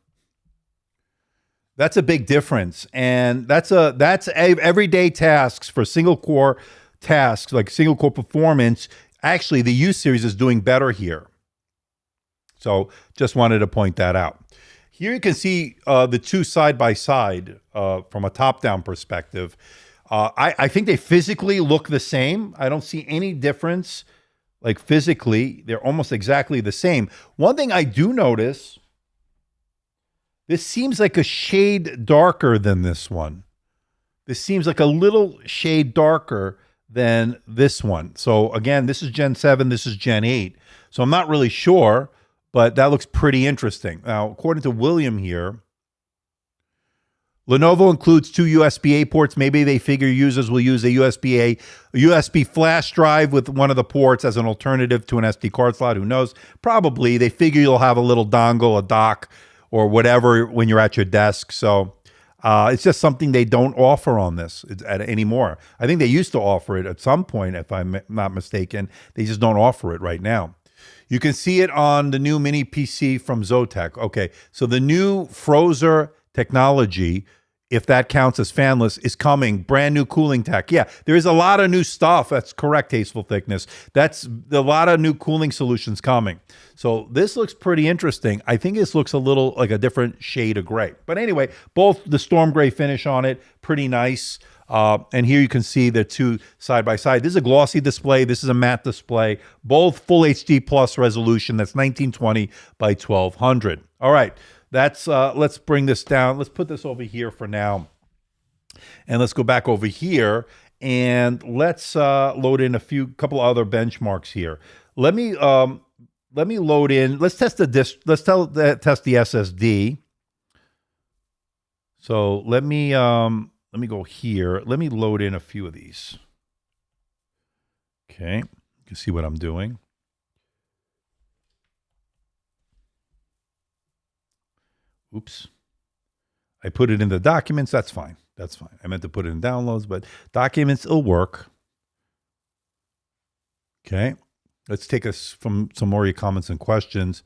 That's a big difference. And that's everyday tasks for single core tasks, like single core performance. Actually, the U series is doing better here. So just wanted to point that out. Here you can see the two side by side from a top-down perspective. I think they physically look the same. I don't see any difference. Like physically, they're almost exactly the same. One thing I do notice, this seems like a shade darker than this one. This seems like a little shade darker than this one. So again, this is Gen 7, this is Gen 8. So I'm not really sure, but that looks pretty interesting. Now, according to William here, Lenovo includes 2 USB-A ports. Maybe they figure users will use a USB flash drive with one of the ports as an alternative to an SD card slot. Who knows? Probably. They figure you'll have a little dongle, a dock, or whatever when you're at your desk. So It's just something they don't offer on this anymore. I think they used to offer it at some point, if I'm not mistaken. They just don't offer it right now. You can see it on the new mini PC from Zotac. Okay, so the new Frozer technology, if that counts as fanless, is coming. Brand new cooling tech. Yeah, there is a lot of new stuff. That's correct, Tasteful Thickness. That's a lot of new cooling solutions coming. So this looks pretty interesting. I think this looks a little like a different shade of gray. But anyway, both the storm gray finish on it, pretty nice. And here you can see the two side by side. This is a glossy display. This is a matte display. Both full HD plus resolution. That's 1920 by 1200. All right. That's let's bring this down. Let's put this over here for now. And let's go back over here and let's load in couple other benchmarks here. Let me load in. Let's test the disk. Test the SSD. So let me go here. Let me load in a few of these. Okay, you can see what I'm doing. Oops. I put it in the documents. That's fine. That's fine. I meant to put it in downloads, but documents will work. Okay. Let's take us from some more of your comments and questions.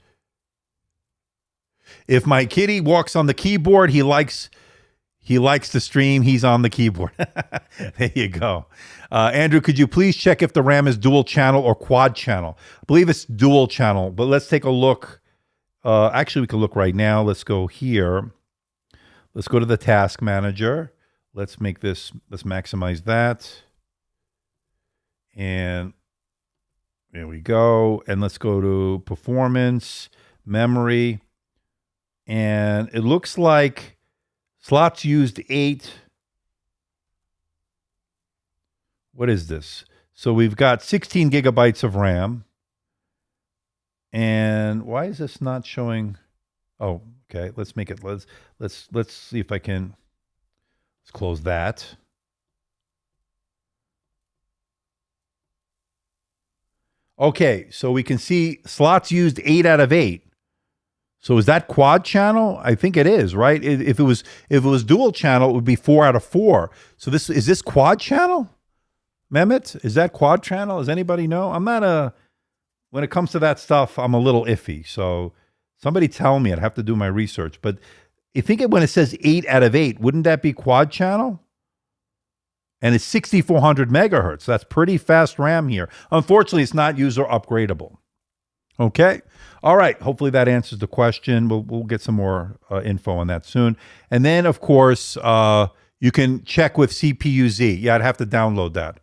If my kitty walks on the keyboard, he likes to stream. He's on the keyboard. There you go. Andrew, could you please check if the RAM is dual channel or quad channel? I believe it's dual channel, but let's take a look. Actually, we can look right now. Let's go here. Let's go to the task manager. Let's maximize that. And there we go. And let's go to performance, memory. And it looks like slots used 8. What is this? So we've got 16 gigabytes of RAM. And why is this not showing? Oh, okay. Let's make it. Let's see if I can. Let's close that. Okay, so we can see slots used 8 out of 8. So is that quad channel? I think it is, right? If it was dual channel, it would be 4 out of 4. So is this quad channel? Mehmet, is that quad channel? Does anybody know? When it comes to that stuff, I'm a little iffy. So somebody tell me. I'd have to do my research. But I think when it says 8 out of 8, wouldn't that be quad channel? And it's 6400 megahertz. That's pretty fast RAM here. Unfortunately, it's not user upgradable. Okay. All right. Hopefully that answers the question. We'll get some more info on that soon. And then, of course, you can check with CPU-Z. Yeah, I'd have to download that.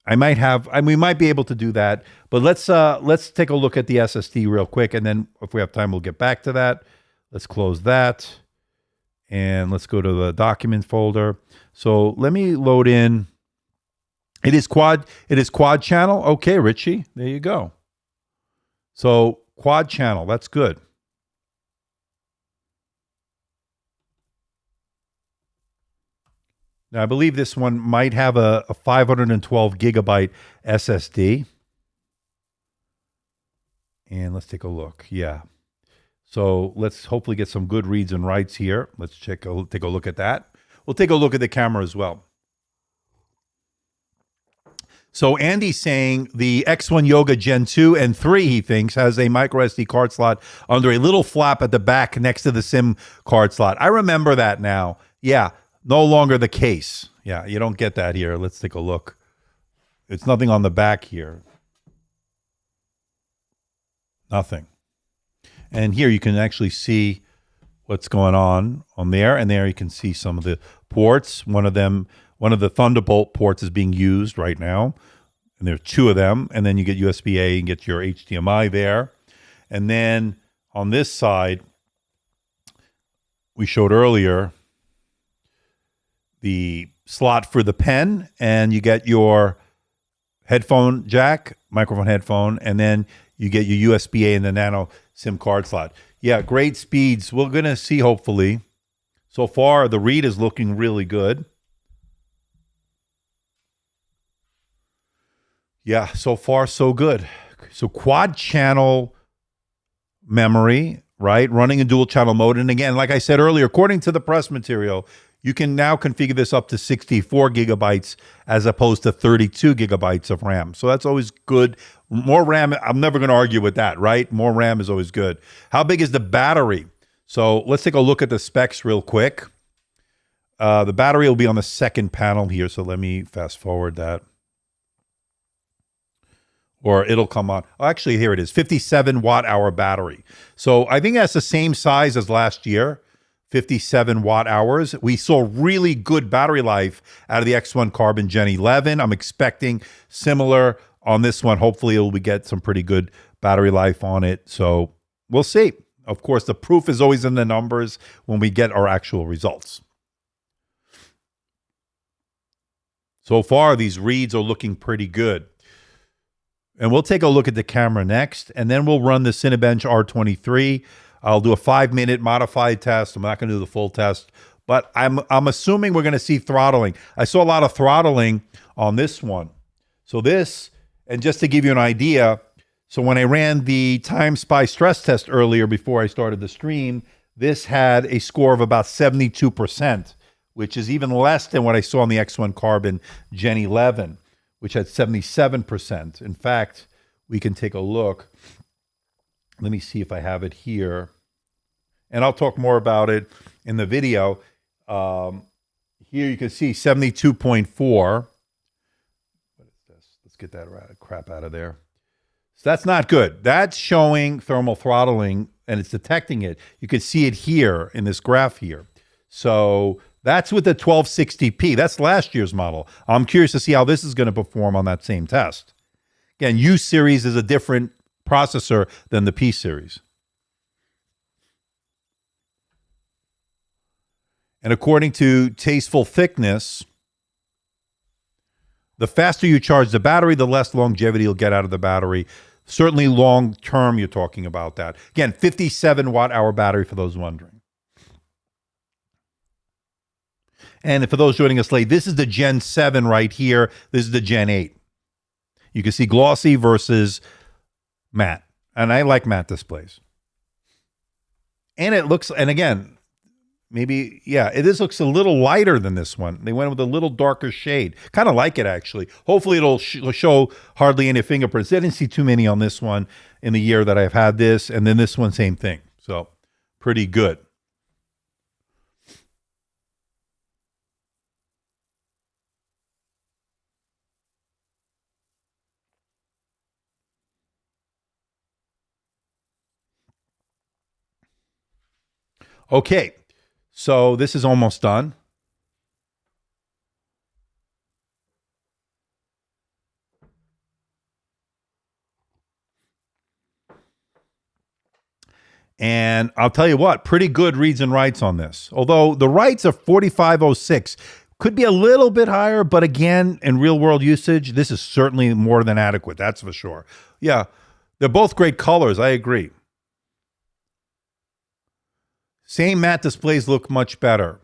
We might be able to do that, but let's take a look at the SSD real quick, and then if we have time, we'll get back to that. Let's close that, and let's go to the document folder. So let me load in. It is quad channel. Okay, Richie, there you go. So quad channel, that's good. Now, I believe this one might have a 512 gigabyte SSD. And let's take a look. Yeah. So let's hopefully get some good reads and writes here. Let's take a look at that. We'll take a look at the camera as well. So Andy's saying the X1 Yoga Gen 2 and 3, he thinks, has a micro SD card slot under a little flap at the back next to the SIM card slot. I remember that now. Yeah, no longer the case. Yeah, you don't get that here. Let's take a look. It's nothing on the back here. Nothing. And here you can actually see what's going on there. And there you can see some of the ports. One of the Thunderbolt ports is being used right now. And there are 2 of them. And then you get USB-A and get your HDMI there. And then on this side, we showed earlier the slot for the pen. And you get your headphone jack, microphone headphone. And then you get your USB-A and the nano SIM card slot. Yeah, great speeds. We're going to see, hopefully. So far, the read is looking really good. Yeah, so far, so good. So quad channel memory right? Running in dual channel mode. And again, like I said earlier, according to the press material, you can now configure this up to 64 gigabytes as opposed to 32 gigabytes of RAM. So that's always good. More RAM, I'm never going to argue with that, right? More RAM is always good. How big is the battery? So let's take a look at the specs real quick. The battery will be on the second panel here. So let me fast forward that. Or it'll come on. Oh, actually, here it is, 57 watt hour battery. So I think that's the same size as last year, 57 watt hours. We saw really good battery life out of the X1 Carbon Gen 11. I'm expecting similar on this one. Hopefully, we get some pretty good battery life on it. So we'll see. Of course, the proof is always in the numbers when we get our actual results. So far, these reads are looking pretty good. And we'll take a look at the camera next, and then we'll run the Cinebench R23. I'll do a 5-minute modified test. I'm not going to do the full test, but I'm assuming we're going to see throttling. I saw a lot of throttling on this one. So this, and just to give you an idea, so when I ran the Time Spy stress test earlier before I started the stream, this had a score of about 72%, which is even less than what I saw on the X1 Carbon Gen 11. Which had 77%. In fact, we can take a look. Let me see if I have it here. And I'll talk more about it in the video. Here you can see 72.4. What is this? Let's get that crap out of there. So that's not good. That's showing thermal throttling, and it's detecting it. You can see it here in this graph here. So that's with the 1260p. That's last year's model. I'm curious to see how this is going to perform on that same test. Again, U series is a different processor than the P series. And according to Tasteful Thickness, the faster you charge the battery, the less longevity you'll get out of the battery. Certainly long term, you're talking about that. Again, 57 watt hour battery for those wondering. And for those joining us late, this is the Gen 7 right here. This is the Gen 8. You can see glossy versus matte. And I like matte displays. And it looks, and again, maybe, yeah, this looks a little lighter than this one. They went with a little darker shade. Kind of like it, actually. Hopefully it'll show hardly any fingerprints. I didn't see too many on this one in the year that I've had this. And then this one, same thing. So pretty good. Okay, so this is almost done. And I'll tell you what, pretty good reads and writes on this. Although the writes are 4506, could be a little bit higher, but again, in real world usage, this is certainly more than adequate, that's for sure. Yeah, they're both great colors, I agree. Same matte displays look much better.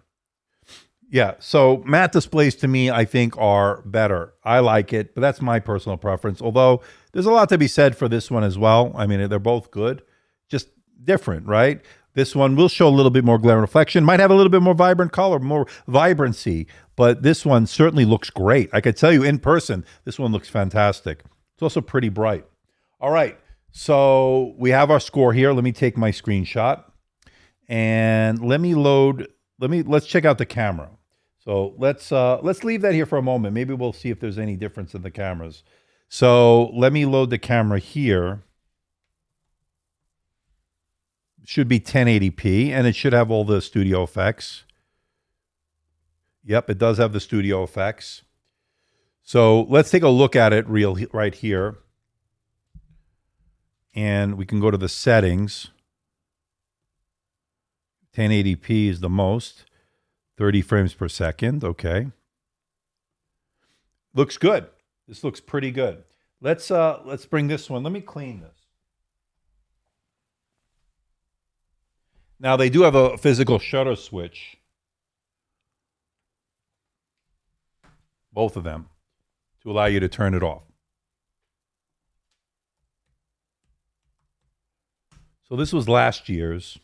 Yeah, so matte displays to me, I think, are better. I like it, but that's my personal preference. Although there's a lot to be said for this one as well. I mean, they're both good, just different, right? This one will show a little bit more glare and reflection, might have a little bit more vibrant color, more vibrancy, but this one certainly looks great. I could tell you in person, this one looks fantastic. It's also pretty bright. All right, so we have our score here. Let me take my screenshot. And let's check out the camera. So let's leave that here for a moment. Maybe we'll see if there's any difference in the cameras. So let me load the camera here. Should be 1080p, and it should have all the studio effects. Yep, it does have the studio effects. So let's take a look at it right here. And we can go to the settings. 1080p is the most, 30 frames per second. Okay. Looks good. This looks pretty good. Let's bring this one. Let me clean this. Now they do have a physical shutter switch. Both of them, to allow you to turn it off. So this was last year's.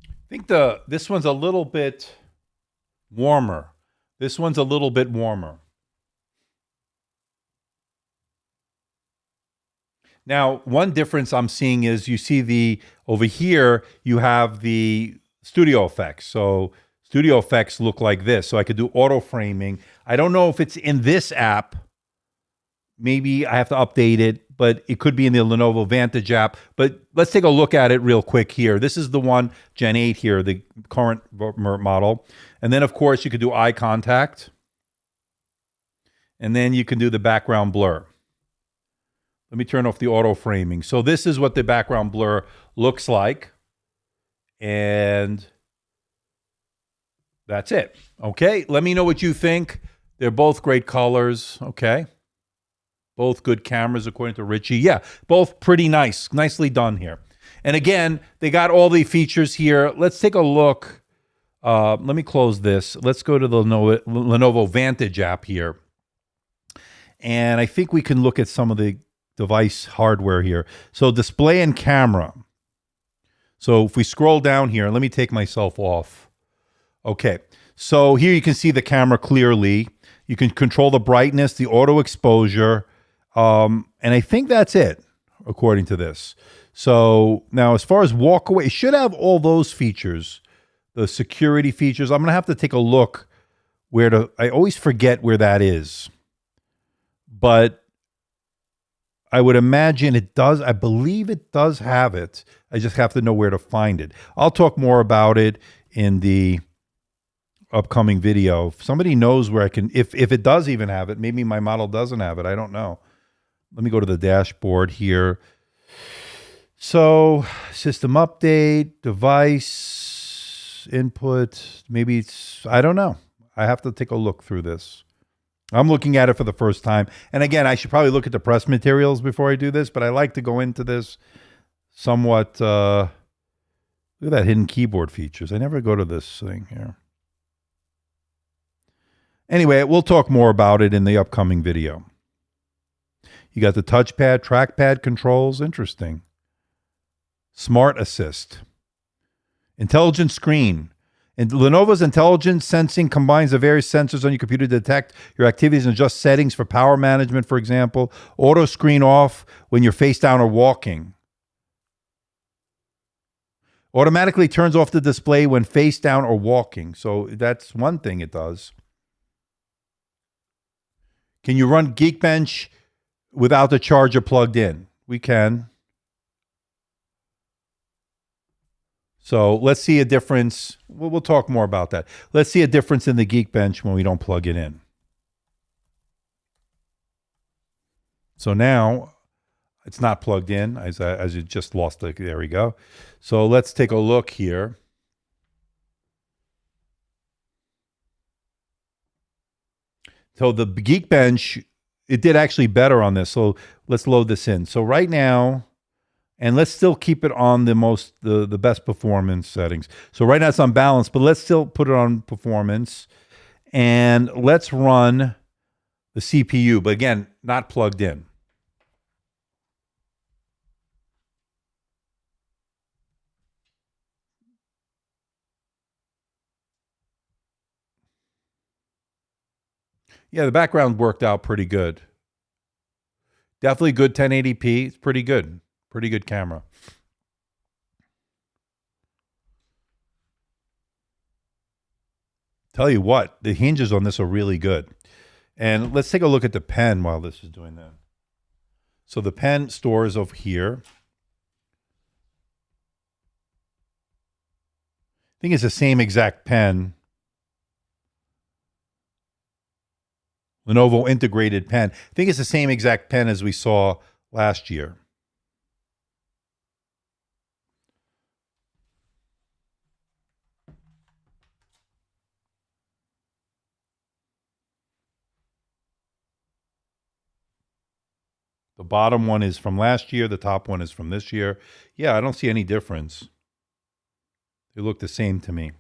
I think this one's a little bit warmer. This one's a little bit warmer. Now, one difference I'm seeing is you see over here, you have the studio effects. So studio effects look like this. So I could do auto framing. I don't know if it's in this app. Maybe I have to update it, but it could be in the Lenovo Vantage app. But let's take a look at it real quick here. This is the one, Gen 8 here, the current model. And then, of course, you could do eye contact. And then you can do the background blur. Let me turn off the auto framing. So this is what the background blur looks like. And that's it. Okay, let me know what you think. They're both great colors. Okay. Both good cameras, according to Richie. Yeah, both pretty nice. Nicely done here. And again, they got all the features here. Let's take a look. Let me close this. Let's go to the Lenovo Vantage app here. And I think we can look at some of the device hardware here. So display and camera. So if we scroll down here, let me take myself off. Okay, so here you can see the camera clearly. You can control the brightness, the auto exposure, and I think that's it, according to this. So now as far as walk away, it should have all those features, the security features. I'm going to have to take a look I always forget where that is. But I would imagine it does. I believe it does have it. I just have to know where to find it. I'll talk more about it in the upcoming video. If somebody knows where I can, if it does even have it, maybe my model doesn't have it. I don't know. Let me go to the dashboard here. So system update, device, input, maybe it's, I don't know. I have to take a look through this. I'm looking at it for the first time. And again, I should probably look at the press materials before I do this, but I like to go into this somewhat, look at that hidden keyboard features. I never go to this thing here. Anyway, we'll talk more about it in the upcoming video. You got the touchpad, trackpad controls. Interesting. Smart Assist. Intelligent screen. And Lenovo's intelligent sensing combines the various sensors on your computer to detect your activities and adjust settings for power management, for example. Auto screen off when you're face down or walking. Automatically turns off the display when face down or walking. So that's one thing it does. Can you run Geekbench without the charger plugged in? We can. So let's see a difference. We'll talk more about that. Let's see a difference in the Geekbench when we don't plug it in. So now it's not plugged in as it just lost it. There we go. So let's take a look here. So the Geekbench, it did actually better on this. So let's load this in. So right now, and let's still keep it on the best performance settings. So right now it's on balance, but let's still put it on performance. And let's run the CPU, but again, not plugged in. Yeah, the background worked out pretty good. Definitely good 1080p. It's pretty good. Pretty good camera. Tell you what, the hinges on this are really good. And let's take a look at the pen while this is doing that. So the pen stores over here. I think it's the same exact pen. Lenovo integrated pen. I think it's the same exact pen as we saw last year. The bottom one is from last year. The top one is from this year. Yeah, I don't see any difference. They look the same to me.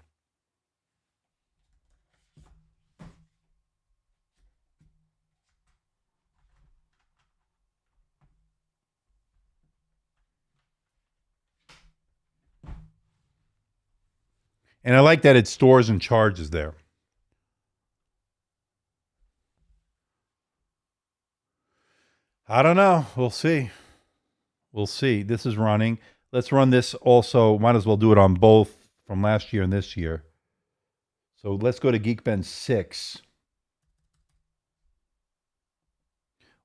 And I like that it stores and charges there. I don't know. We'll see. We'll see. This is running. Let's run this also. Might as well do it on both from last year and this year. So let's go to Geekbench 6.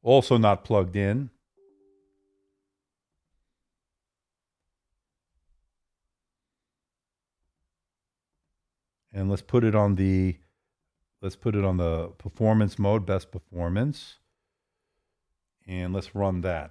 Also not plugged in. And let's put it on the performance mode, best performance. And let's run that.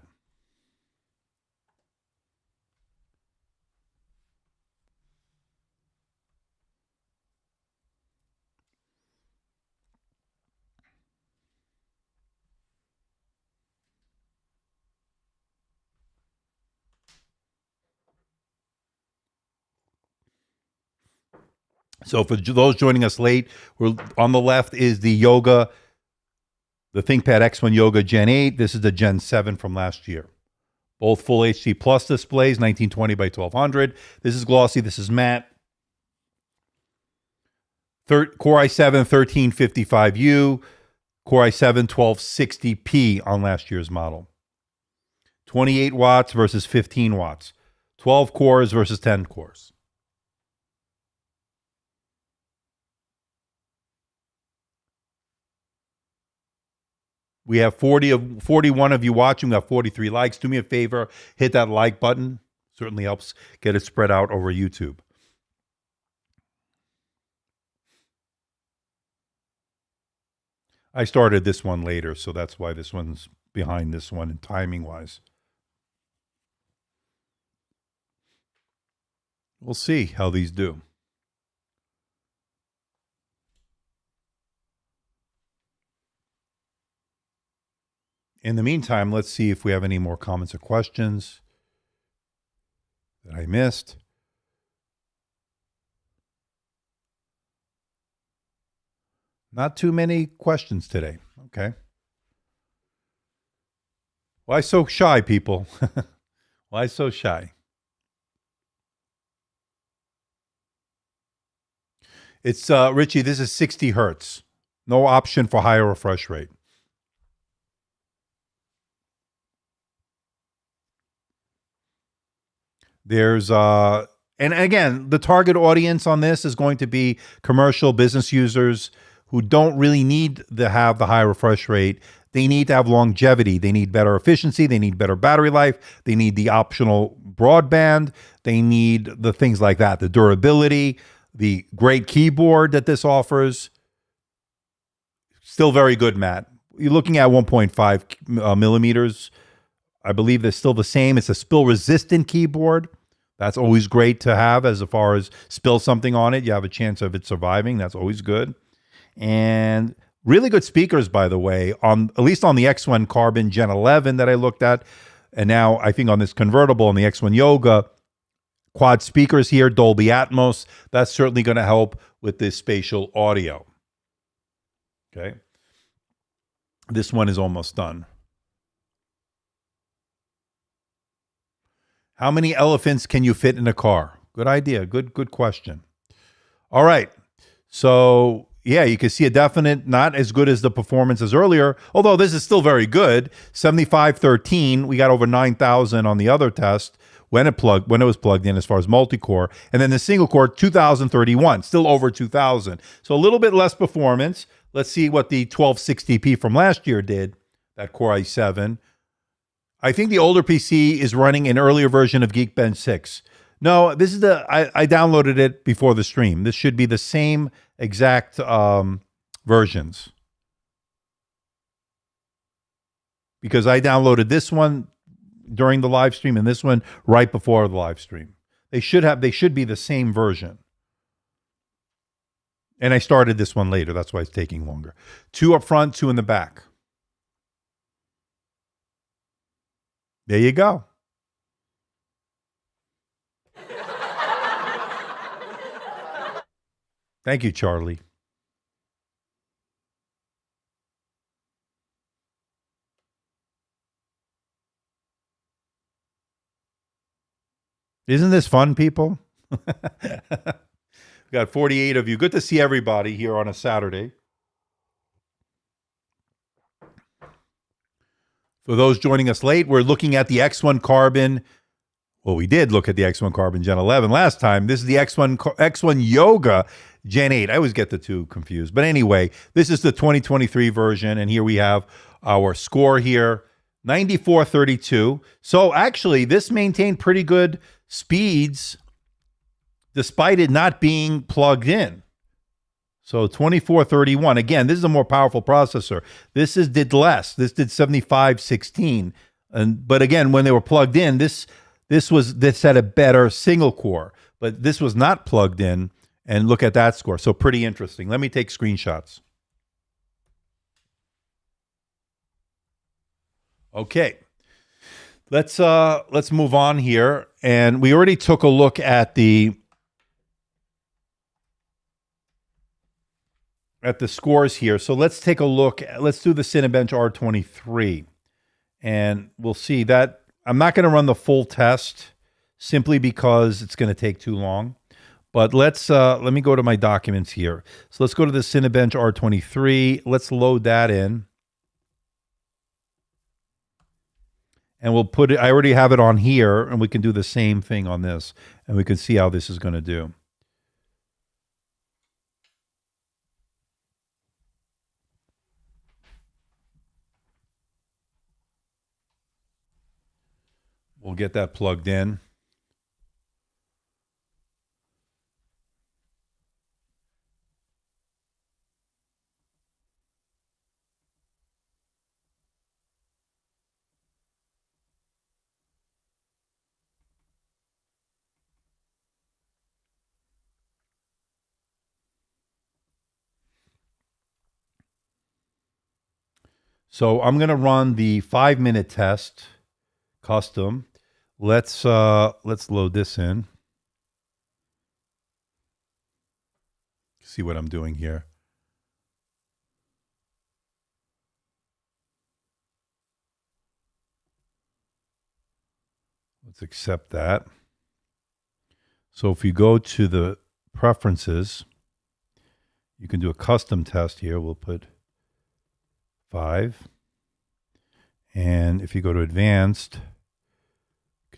So for those joining us late, we're on the left is the Yoga, the ThinkPad X1 Yoga Gen 8. This is the Gen 7 from last year. Both full HD plus displays, 1920 by 1200. This is glossy. This is matte. Core i7 1355U, Core i7 1260p on last year's model. 28 watts versus 15 watts. 12 cores versus 10 cores. We have 41 of you watching. We have 43 likes. Do me a favor, hit that like button. Certainly helps get it spread out over YouTube. I started this one later, so that's why this one's behind this one timing-wise. We'll see how these do. In the meantime, let's see if we have any more comments or questions that I missed. Not too many questions today. Okay. Why so shy, people? Why so shy? It's Richie, this is 60 hertz. No option for higher refresh rate. There's and again, the target audience on this is going to be commercial business users who don't really need to have the high refresh rate. They need to have longevity. They need better efficiency. They need better battery life. They need the optional broadband. They need the things like that, the durability, the great keyboard that this offers. Still very good, Matt. You're looking at 1.5 millimeters. I believe they're still the same. It's a spill-resistant keyboard. That's always great to have as far as spill something on it. You have a chance of it surviving. That's always good. And really good speakers, by the way, on at least on the X1 Carbon Gen 11 that I looked at. And now I think on this convertible on the X1 Yoga, quad speakers here, Dolby Atmos. That's certainly going to help with this spatial audio. Okay. This one is almost done. How many elephants can you fit in a car? Good idea. Good question. All right. So, yeah, you can see a definite, not as good as the performance as earlier, although this is still very good. 7513, we got over 9,000 on the other test when it was plugged in as far as multi-core. And then the single core, 2031, still over 2,000. So a little bit less performance. Let's see what the 1260p from last year did, that Core i7. I think the older PC is running an earlier version of Geekbench 6. No, this is I downloaded it before the stream. This should be the same exact versions. Because I downloaded this one during the live stream and this one right before the live stream. They should be the same version. And I started this one later. That's why it's taking longer. 2 up front, 2 in the back. There you go. Thank you, Charlie. Isn't this fun, people? got 48 of you. Good to see everybody here on a Saturday. For those joining us late, we're looking at the X1 Carbon. Well, we did look at the X1 Carbon Gen 11 last time. This is the X1 Yoga Gen 8. I always get the two confused. But anyway, this is the 2023 version. And here we have our score here, 9432. So actually, this maintained pretty good speeds despite it not being plugged in. So 2431. Again, this is a more powerful processor. This did less. This did 7516. But again, when they were plugged in, this had a better single core. But this was not plugged in. And look at that score. So pretty interesting. Let me take screenshots. Okay. Let's move on here. And we already took a look at the scores here. So let's take a look. Let's do the Cinebench R23. And we'll see that I'm not going to run the full test simply because it's going to take too long. But let me go to my documents here. So let's go to the Cinebench R23. Let's load that in. And we'll put it, I already have it on here, and we can do the same thing on this. And we can see how this is going to do. We'll get that plugged in. So I'm going to run the 5-minute test, custom. Let's load this in. See what I'm doing here. Let's accept that. So if you go to the preferences, you can do a custom test here. We'll put 5. And if you go to advanced,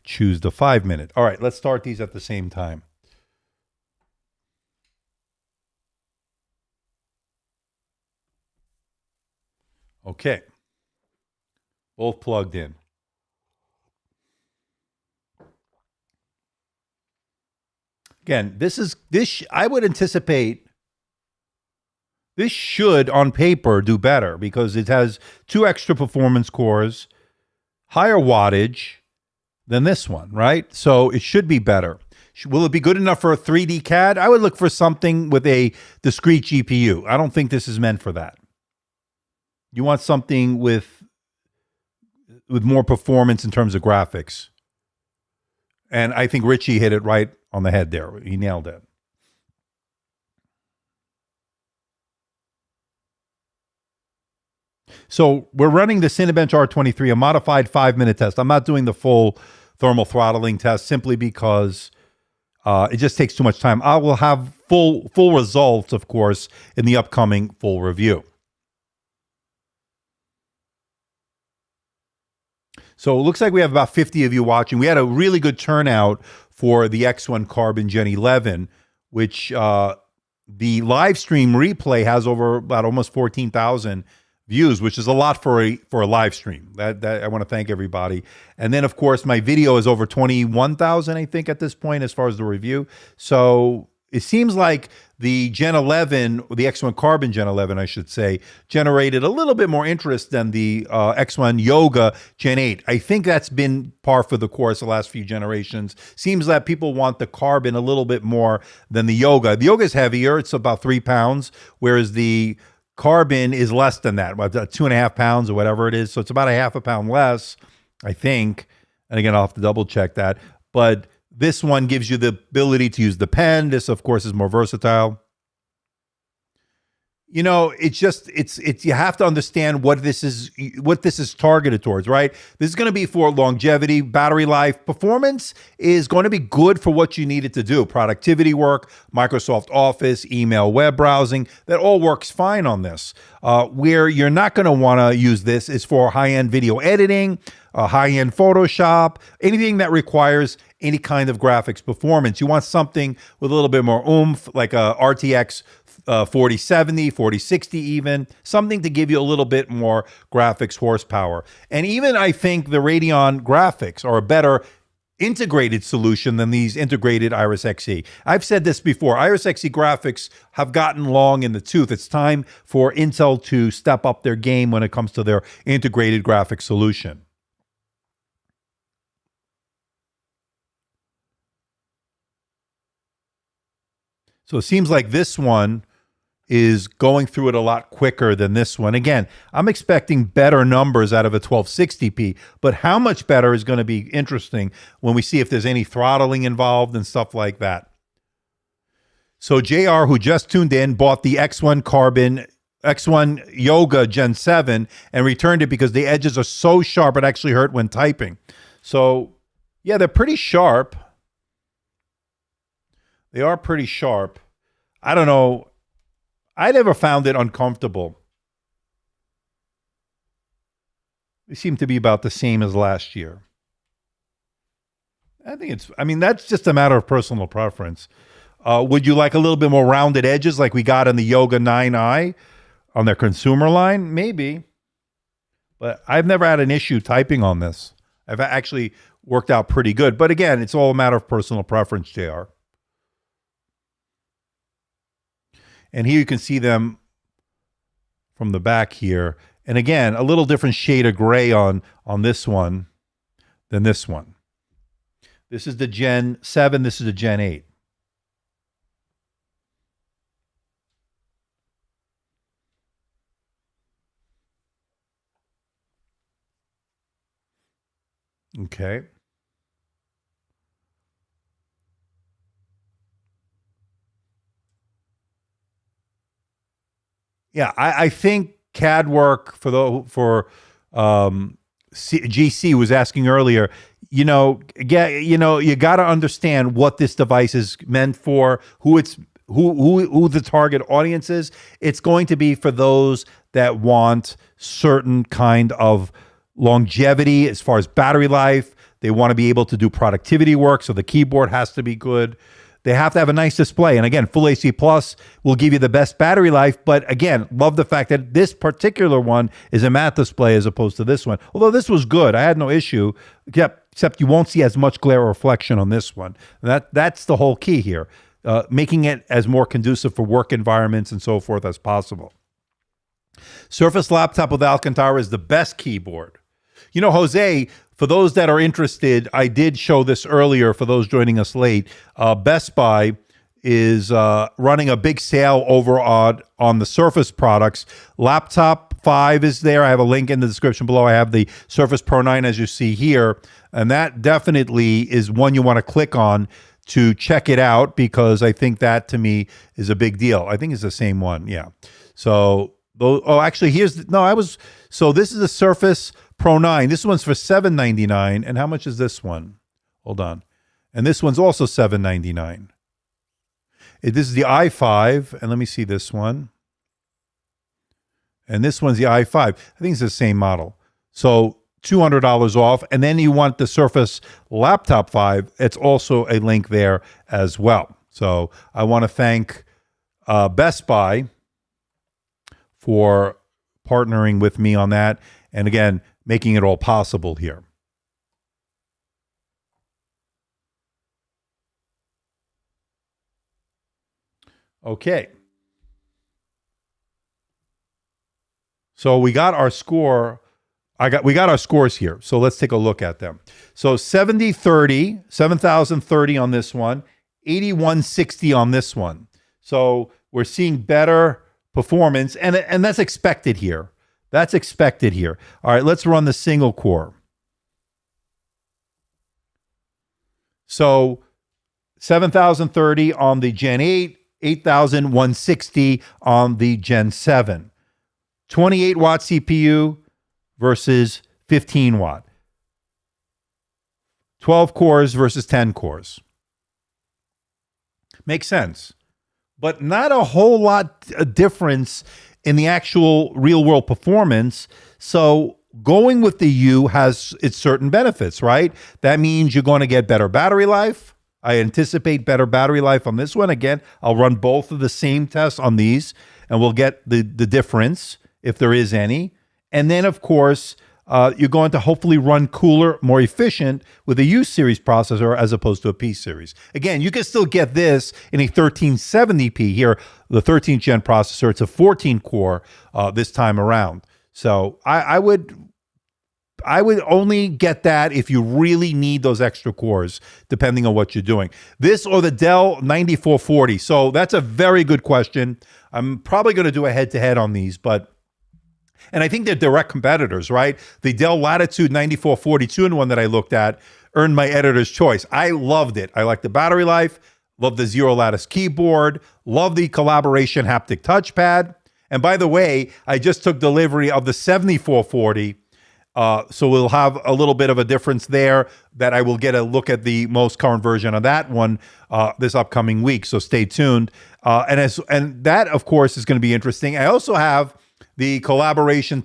choose the 5-minute. All right, let's start these at the same time. Okay. Both plugged in. Again, I would anticipate this should, on paper, do better because it has 2 extra performance cores, higher wattage than this one, right? So it should be better. Will it be good enough for a 3D CAD? I would look for something with a discrete GPU. I don't think this is meant for that. You want something with more performance in terms of graphics. And I think Richie hit it right on the head there. He nailed it. So we're running the Cinebench R23, a modified 5-minute test. I'm not doing the full thermal throttling test simply because it just takes too much time. I will have full results, of course, in the upcoming full review. So it looks like we have about 50 of you watching. We had a really good turnout for the X1 Carbon Gen 11, which the live stream replay has over about almost 14,000 views, which is a lot for a live stream. That I want to thank everybody. And then, of course, my video is over 21,000, I think, at this point as far as the review. So it seems like the Gen 11, the X1 Carbon Gen 11, I should say, generated a little bit more interest than the X1 Yoga Gen 8. I think that's been par for the course the last few generations. Seems that people want the Carbon a little bit more than the Yoga. The Yoga is heavier. It's about 3 pounds, whereas the Carbon is less than that, about 2.5 pounds or whatever it is. So it's about a half a pound less, I think. And again, I'll have to double check that. But this one gives you the ability to use the pen. This, of course, is more versatile. You know, it's you have to understand what this is targeted towards, right? This is going to be for longevity, battery life. Performance is going to be good for what you need it to do. Productivity work, Microsoft Office, email, web browsing, that all works fine on this. Where you're not going to want to use this is for high-end video editing, high-end Photoshop, anything that requires any kind of graphics performance. You want something with a little bit more oomph, like a RTX 4070, 4060 even, something to give you a little bit more graphics horsepower. And even I think the Radeon graphics are a better integrated solution than these integrated Iris Xe. I've said this before, Iris Xe graphics have gotten long in the tooth. It's time for Intel to step up their game when it comes to their integrated graphics solution. So it seems like this one is going through it a lot quicker than this one. Again, I'm expecting better numbers out of a 1260p, but how much better is going to be interesting when we see if there's any throttling involved and stuff like that. So JR, who just tuned in, bought the X1 Yoga Gen 7 and returned it because the edges are so sharp it actually hurt when typing. So yeah, they're pretty sharp. They are pretty sharp. I don't know. I never found it uncomfortable. They seem to be about the same as last year. I mean, that's just a matter of personal preference. Would you like a little bit more rounded edges like we got in the Yoga 9i on their consumer line? Maybe. But I've never had an issue typing on this. I've actually worked out pretty good. But again, it's all a matter of personal preference, JR. And here you can see them from the back here. And again, a little different shade of gray on this one than this one. This is the Gen 7. This is the Gen 8. Okay. Yeah, I think CAD work GC was asking earlier. You got to understand what this device is meant for, who the target audience is. It's going to be for those that want certain kind of longevity as far as battery life. They want to be able to do productivity work, so the keyboard has to be good. They have to have a nice display. And again, Full AC Plus will give you the best battery life. But again, love the fact that this particular one is a matte display as opposed to this one. Although this was good. I had no issue, except you won't see as much glare or reflection on this one. That's the whole key here, making it as more conducive for work environments and so forth as possible. Surface Laptop with Alcantara is the best keyboard. You know, Jose, for those that are interested, I did show this earlier for those joining us late. Best Buy is running a big sale over on the Surface products. Laptop 5 is there. I have a link in the description below. I have the Surface Pro 9 as you see here. And that definitely is one you want to click on to check it out because I think that to me is a big deal. I think it's the same one. Yeah. So, actually, this is the Surface Pro 9. This one's for $799. And how much is this one? Hold on. And this one's also $799. This is the i5. And let me see this one. And this one's the i5. I think it's the same model. So $200 off. And then you want the Surface Laptop 5. It's also a link there as well. So I want to thank Best Buy for partnering with me on that. And again, making it all possible here. Okay. So we got our score. We got our scores here. So let's take a look at them. So 7,030 on this one, 8160 on this one. So we're seeing better performance, and that's expected here. That's expected here. All right, let's run the single core. So 7,030 on the Gen 8, 8,160 on the Gen 7. 28 watt CPU versus 15 watt. 12 cores versus 10 cores. Makes sense. But not a whole lot of difference in the actual real world performance. So going with the U has its certain benefits, right? That means you're going to get better battery life. I anticipate better battery life on this one. Again, I'll run both of the same tests on these, and we'll get the difference if there is any. And then, of course, you're going to hopefully run cooler, more efficient with a U series processor as opposed to a P series. Again, you can still get this in a 1370p here, the 13th gen processor. It's a 14 core this time around. So I would only get that if you really need those extra cores, depending on what you're doing. This or the Dell 9440. So that's a very good question. I'm probably going to do a head-to-head on these, and I think they're direct competitors, right? The Dell Latitude 9440 2-in-1 that I looked at earned my editor's choice. I loved it. I like the battery life, love the zero lattice keyboard, love the collaboration haptic touchpad. And by the way, I just took delivery of the 7440. So we'll have a little bit of a difference there that I will get a look at the most current version of that one this upcoming week. So stay tuned. And that, of course, is going to be interesting. I also have the collaboration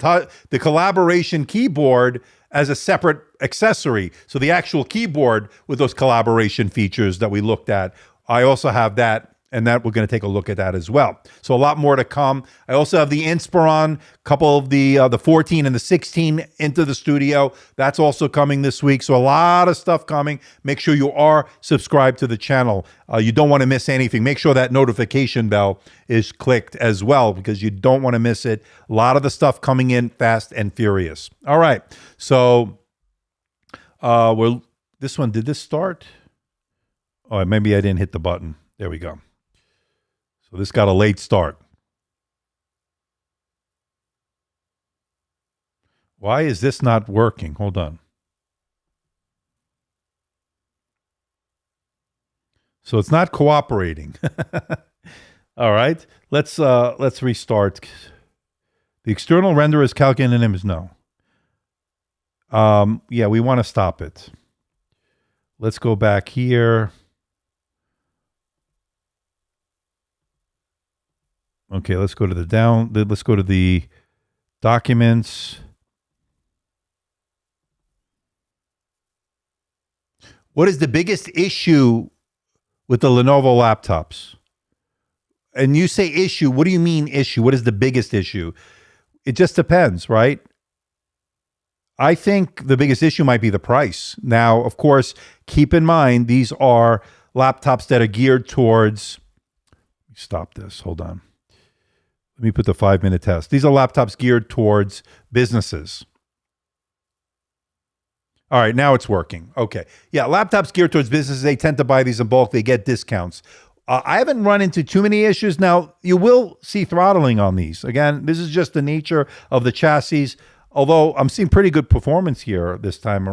keyboard as a separate accessory. So the actual keyboard with those collaboration features that we looked at, I also have that. And that we're going to take a look at that as well. So a lot more to come. I also have the Inspiron, couple of the 14 and the 16 into the studio. That's also coming this week. So a lot of stuff coming. Make sure you are subscribed to the channel. You don't want to miss anything. Make sure that notification bell is clicked as well because you don't want to miss it. A lot of the stuff coming in fast and furious. All right. So this one, did this start? Oh, maybe I didn't hit the button. There we go. So this got a late start. Why is this not working? Hold on. So it's not cooperating. All right. Let's restart. The external renderer is calculating an image. No. Yeah, we want to stop it. Let's go back here. Okay, let's go to let's go to the documents. What is the biggest issue with the Lenovo laptops? And you say issue, what do you mean issue? What is the biggest issue? It just depends, right? I think the biggest issue might be the price. Now, of course, keep in mind, these are laptops that are geared towards, stop this, hold on. Let me put the 5-minute test. These are laptops geared towards businesses. All right, now it's working. Okay. Yeah, laptops geared towards businesses, they tend to buy these in bulk. They get discounts. I haven't run into too many issues. Now, you will see throttling on these. Again, this is just the nature of the chassis. Although I'm seeing pretty good performance here this time,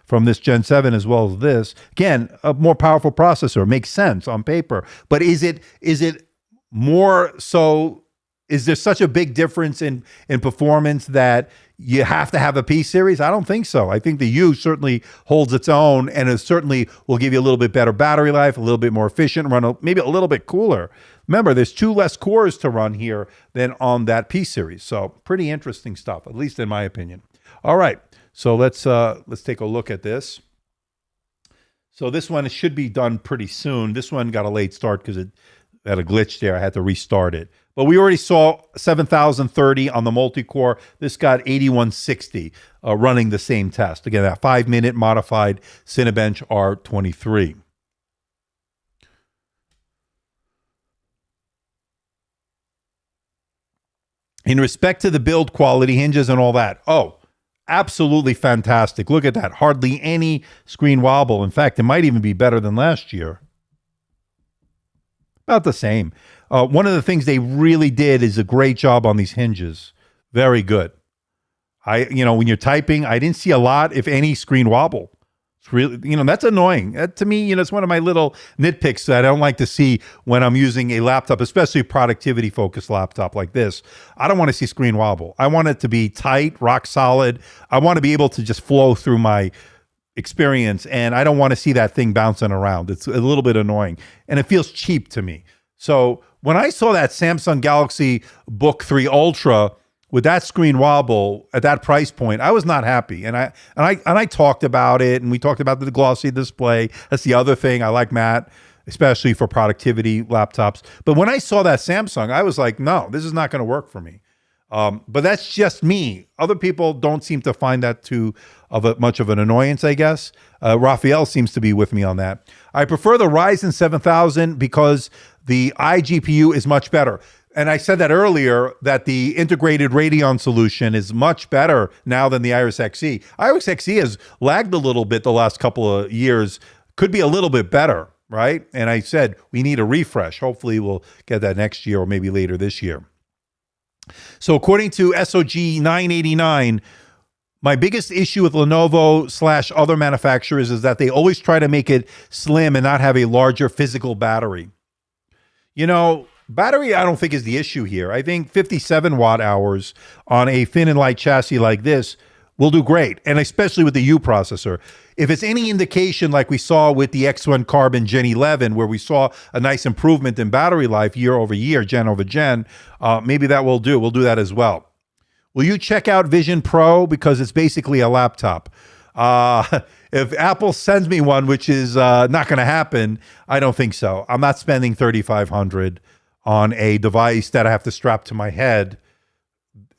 from this Gen 7 as well as this. Again, a more powerful processor. Makes sense on paper. But is it more so? Is there such a big difference in performance that you have to have a P series? I don't think so. I think the U certainly holds its own, and it certainly will give you a little bit better battery life, a little bit more efficient, maybe a little bit cooler. Remember, there's 2 less cores to run here than on that P series. So pretty interesting stuff, at least in my opinion. All right, so let's take a look at this. So this one should be done pretty soon. This one got a late start because it had a glitch there. I had to restart it. But we already saw 7,030 on the multi-core. This got 8160 running the same test. Again, that 5-minute modified Cinebench R23. In respect to the build quality, hinges and all that, absolutely fantastic. Look at that. Hardly any screen wobble. In fact, it might even be better than last year. About the same. One of the things they really did is a great job on these hinges. Very good. When you're typing, I didn't see a lot, if any, screen wobble. It's It's really, that's annoying. To me, it's one of my little nitpicks that I don't like to see when I'm using a laptop, especially productivity focused laptop like this. I don't want to see screen wobble. I want it to be tight, rock solid. I want to be able to just flow through my experience, and I don't want to see that thing bouncing around. It's a little bit annoying, and it feels cheap to me. So when I saw that Samsung Galaxy Book 3 Ultra with that screen wobble at that price point, I was not happy. And I talked about it, and we talked about the glossy display. That's the other thing. I like matte, especially for productivity laptops. But when I saw that Samsung, I was like, no, this is not going to work for me. But that's just me. Other people don't seem to find that much of an annoyance, I guess. Raphael seems to be with me on that. I prefer the Ryzen 7000 because the iGPU is much better. And I said that earlier, that the integrated Radeon solution is much better now than the Iris Xe. Iris Xe has lagged a little bit the last couple of years. Could be a little bit better, right? And I said we need a refresh. Hopefully we'll get that next year or maybe later this year. So according to SOG 989, my biggest issue with Lenovo / other manufacturers is that they always try to make it slim and not have a larger physical battery. Battery I don't think is the issue here. I think 57 watt hours on a thin and light chassis like this will do great, and especially with the U processor. If it's any indication, like we saw with the X1 Carbon Gen 11, where we saw a nice improvement in battery life year over year, gen over gen, maybe that will do. We'll do that as well. Will you check out Vision Pro? Because it's basically a laptop. If Apple sends me one, which is not going to happen, I don't think so. I'm not spending $3,500 on a device that I have to strap to my head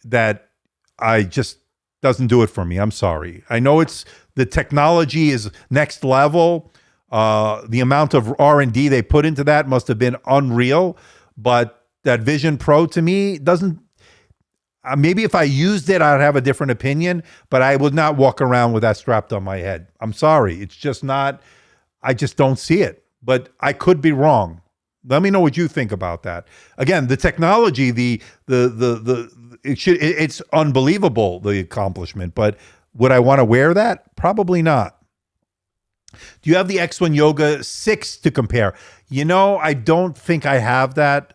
that I just doesn't do it for me. I'm sorry. I know the technology is next level. The amount of R&D they put into that must have been unreal, but that Vision Pro to me doesn't. Maybe if I used it, I'd have a different opinion, but I would not walk around with that strapped on my head. I'm sorry. It's just not, I just don't see it, but I could be wrong. Let me know what you think about that. Again, the technology, it's unbelievable, the accomplishment, but would I want to wear that? Probably not. Do you have the X1 Yoga 6 to compare? I don't think I have that.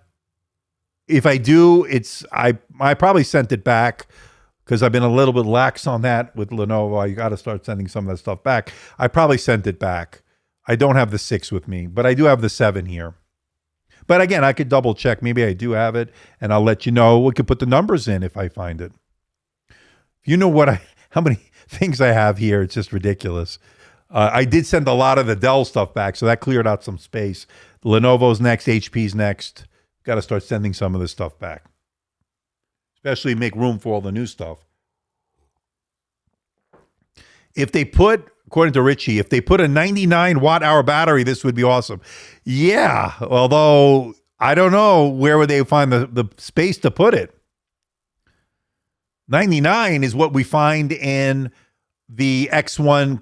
If I do, I probably sent it back because I've been a little bit lax on that with Lenovo. You got to start sending some of that stuff back. I probably sent it back. I don't have the 6 with me, but I do have the 7 here. But again, I could double check. Maybe I do have it, and I'll let you know. We could put the numbers in if I find it. You know how many things I have here? It's just ridiculous. I did send a lot of the Dell stuff back, so that cleared out some space. Lenovo's next, HP's next. Got to start sending some of this stuff back, especially make room for all the new stuff. If they put, according to Richie, if they put a 99 watt hour battery, this would be awesome. Yeah, although I don't know where would they find the space to put it. 99 is what we find in the X1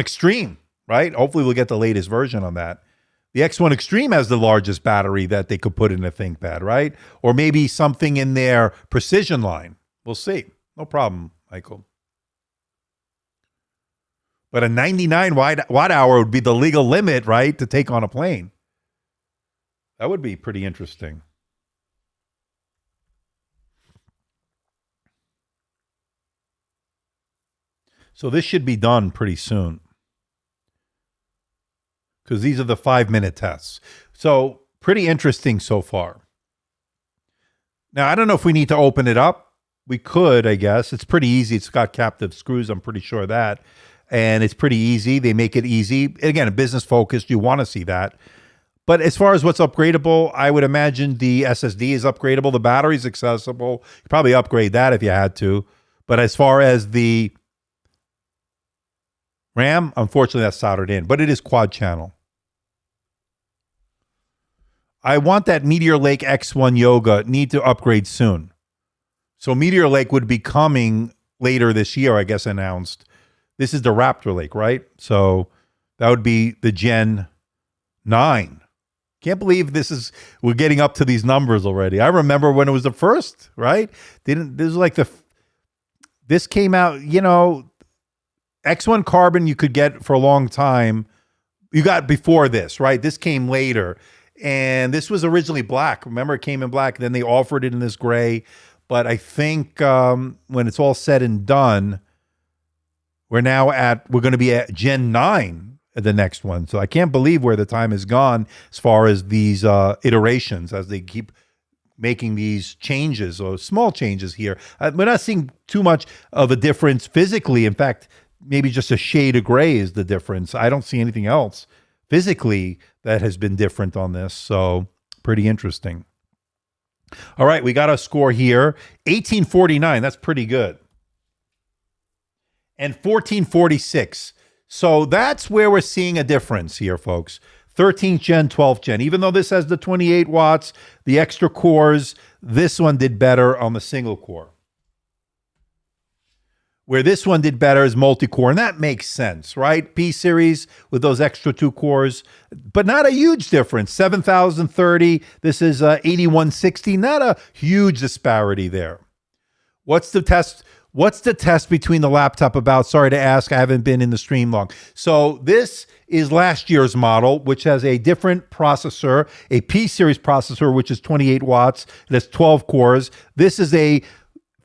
Extreme, right? Hopefully we'll get the latest version on that. The X1 Extreme has the largest battery that they could put in a ThinkPad, right? Or maybe something in their precision line. We'll see. No problem, Michael. But a 99 watt hour would be the legal limit, right, to take on a plane. That would be pretty interesting. So this should be done pretty soon, because these are the 5-minute tests. So pretty interesting so far. Now, I don't know if we need to open it up. We could, I guess. It's pretty easy. It's got captive screws. I'm pretty sure of that. And it's pretty easy. They make it easy. Again, business focused. You want to see that. But as far as what's upgradable, I would imagine the SSD is upgradable. The battery's accessible. You probably upgrade that if you had to. But as far as the RAM, unfortunately, that's soldered in. But it is quad channel. I want that Meteor Lake X1 Yoga. Need to upgrade soon. So Meteor Lake would be coming later this year, I guess, announced. This is the Raptor Lake, right? So that would be the Gen 9. Can't believe we're getting up to these numbers already. I remember when it was the first, right? This came out, X1 Carbon you could get for a long time. You got before this, right? This came later. And this was originally black. Remember, it came in black. Then they offered it in this gray. But I think when it's all said and done, we're going to be at Gen 9, the next one. So I can't believe where the time has gone as far as these iterations, as they keep making these changes or small changes here. We're not seeing too much of a difference physically. In fact, maybe just a shade of gray is the difference. I don't see anything else physically that has been different on this. So pretty interesting. All right, we got a score here. 1849, that's pretty good. And 1446. So that's where we're seeing a difference here, folks. 13th gen, 12th gen. Even though this has the 28 watts, the extra cores, this one did better on the single core. Where this one did better is multi-core, and that makes sense, right? P series with those extra 2 cores, but not a huge difference. 7030, this is 8160, not a huge disparity there. What's the test? What's the test between the laptop about? Sorry to ask, I haven't been in the stream long. So this is last year's model, which has a different processor, a P series processor, which is 28 watts. It has 12 cores. This is a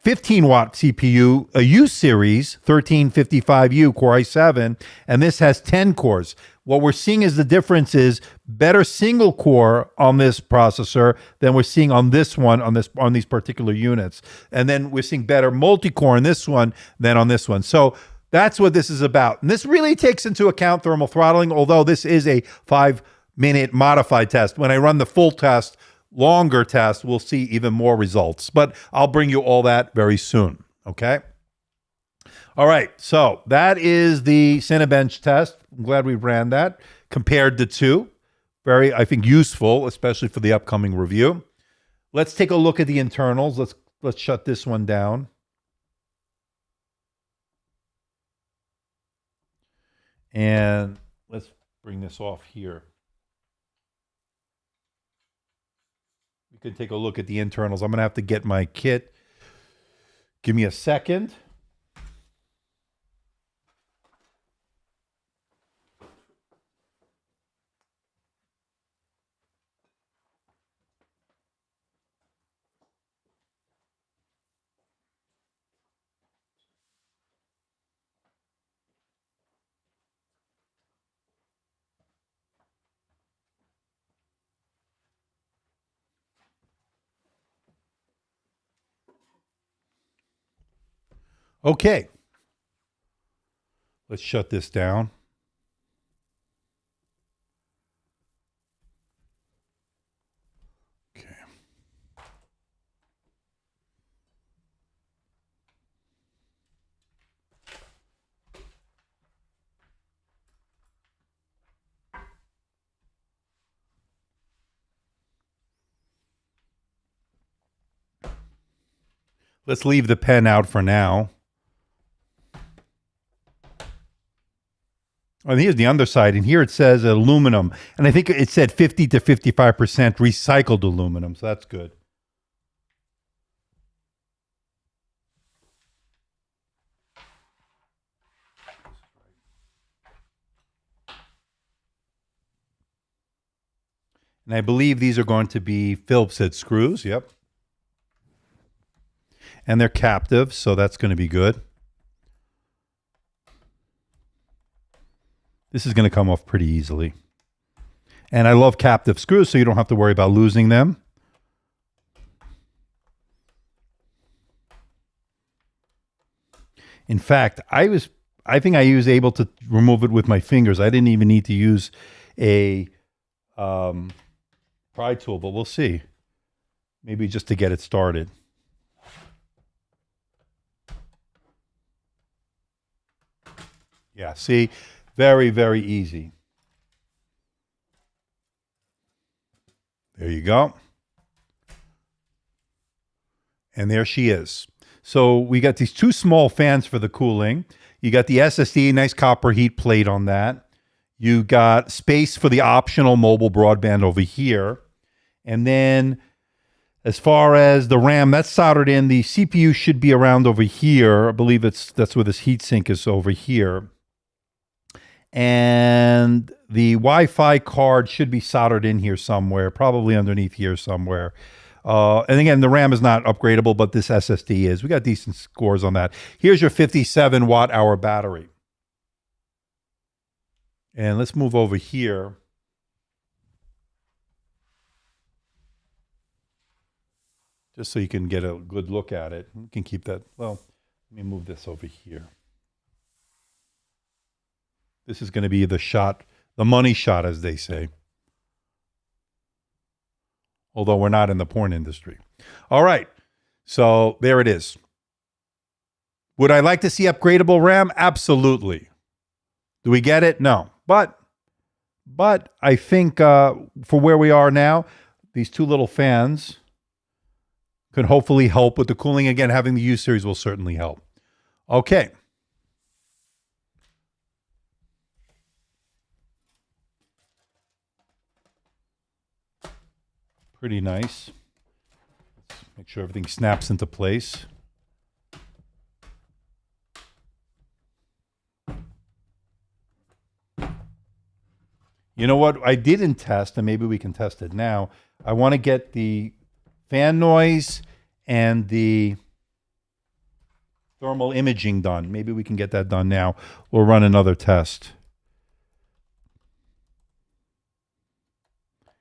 15-watt CPU, a U series, 1355U Core i7, and this has 10 cores. What we're seeing is the difference is better single core on this processor than we're seeing on this one, on these particular units. And then we're seeing better multi-core on this one than on this one. So that's what this is about. And this really takes into account thermal throttling, although this is a 5-minute modified test. When I run the full test, longer test, we'll see even more results. But I'll bring you all that very soon, okay? All right, so that is the Cinebench test. I'm glad we ran that. Compared the two. Very, I think, useful, especially for the upcoming review. Let's take a look at the internals. Let's shut this one down. And let's bring this off here. We can take a look at the internals. I'm going to have to get my kit. Give me a second. Okay. Let's shut this down. Okay. Let's leave the pen out for now. And here's the underside, and here it says aluminum. And I think it said 50 to 55% recycled aluminum, so that's good. And I believe these are going to be Phillips head screws, yep. And they're captive, so that's going to be good. This is going to come off pretty easily. And I love captive screws, so you don't have to worry about losing them. In fact, I think I was able to remove it with my fingers. I didn't even need to use a pry tool, but we'll see. Maybe just to get it started. Yeah, see? Very, very easy. There you go. And there she is. So we got these two small fans for the cooling. You got the SSD, nice copper heat plate on that. You got space for the optional mobile broadband over here. And then As far as the RAM, that's soldered in. The CPU should be around over here. I believe that's where this heatsink is, over here. And the Wi-Fi card should be soldered in here somewhere, probably underneath here somewhere. And again, the RAM is not upgradable, but this SSD is. We got decent scores on that. Here's your 57 watt hour battery. And let's move over here. Just so you can get a good look at it. You can keep that. Well, let me move this over here. This is going to be the shot, the money shot, as they say. Although we're not in the porn industry. All right. So there it is. Would I like to see upgradable RAM? Absolutely. Do we get it? No. But I think for where we are now, these two little fans could hopefully help with the cooling. Again, having the U series will certainly help. Okay. Pretty nice. Let's make sure everything snaps into place. You know what I didn't test, and maybe we can test it now. I want to get the fan noise and the thermal imaging done. Maybe we can get that done now. We'll run another test.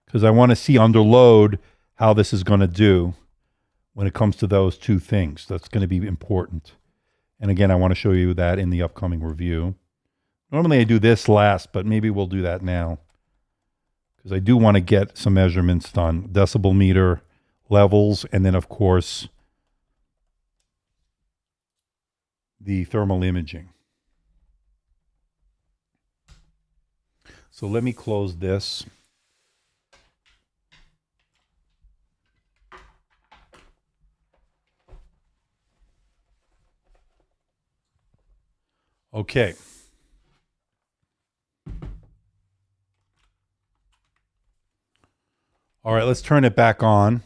Because I want to see under load how this is going to do when it comes to those two things. That's going to be important. And again, I want to show you that in the upcoming review. Normally I do this last, but maybe we'll do that now. Because I do want to get some measurements done. Decibel meter levels, and then of course the thermal imaging. So let me close this. Okay. All right, let's turn it back on.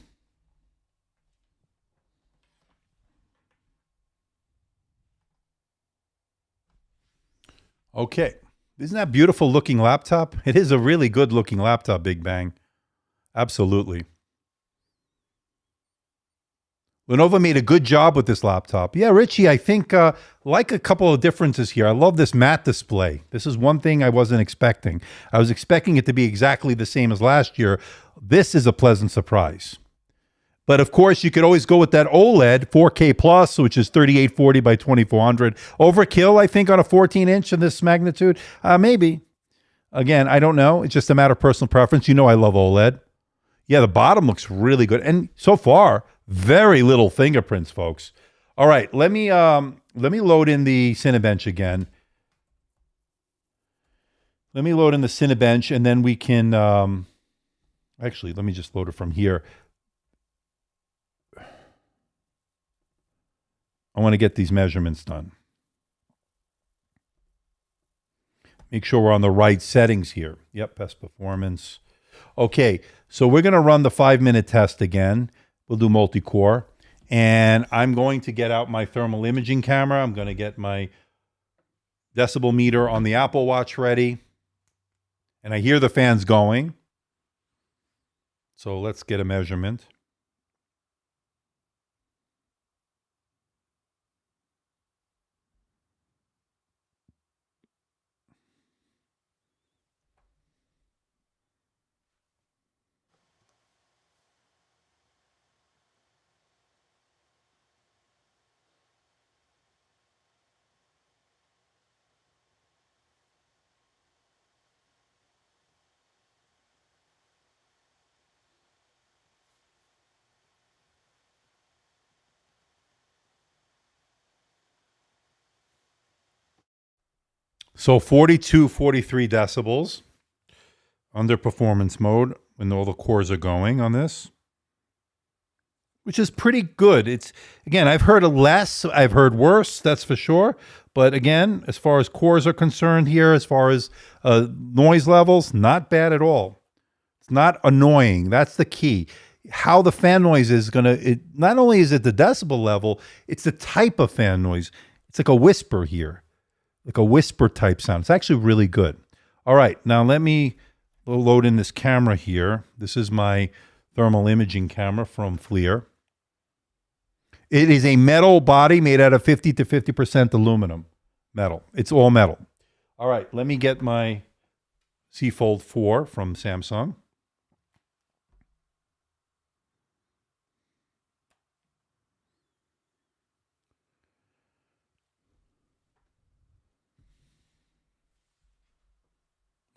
Okay. Isn't that beautiful looking laptop? It is a really good looking laptop, Big Bang. Absolutely. Lenovo made a good job with this laptop. Yeah, Richie, I think like a couple of differences here. I love this matte display. This is one thing I wasn't expecting. I was expecting it to be exactly the same as last year. This is a pleasant surprise. But of course, you could always go with that OLED 4K plus, which is 3840 by 2400. Overkill, I think, on a 14-inch in this magnitude? Maybe. Again, I don't know. It's just a matter of personal preference. You know I love OLED. Yeah, the bottom looks really good. And so far, very little fingerprints, folks. All right, let me load in the Cinebench again. Let me load in the Cinebench, and then we can... actually, let me just load it from here. I want to get these measurements done. Make sure we're on the right settings here. Yep, best performance. Okay, so we're going to run the 5-minute test again. We'll do multi-core. And I'm going to get out my thermal imaging camera. I'm going to get my decibel meter on the Apple Watch ready. And I hear the fans going. So let's get a measurement. So 42, 43 decibels under performance mode when all the cores are going on this, which is pretty good. It's, again, I've heard less, I've heard worse, that's for sure. But again, as far as cores are concerned here, as far as noise levels, not bad at all. It's not annoying. That's the key. how the fan noise is not only is it the decibel level, it's the type of fan noise. It's like a whisper here, like a whisper type sound. It's actually really good. All right, now let me load in this camera here. This is my thermal imaging camera from FLIR. It is a metal body made out of 50 to 50% aluminum metal. It's all metal. All right, let me get my Z Fold 4 from Samsung.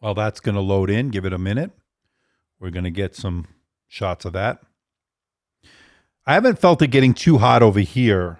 Well, that's going to load in. Give it a minute. We're going to get some shots of that. I haven't felt it getting too hot over here.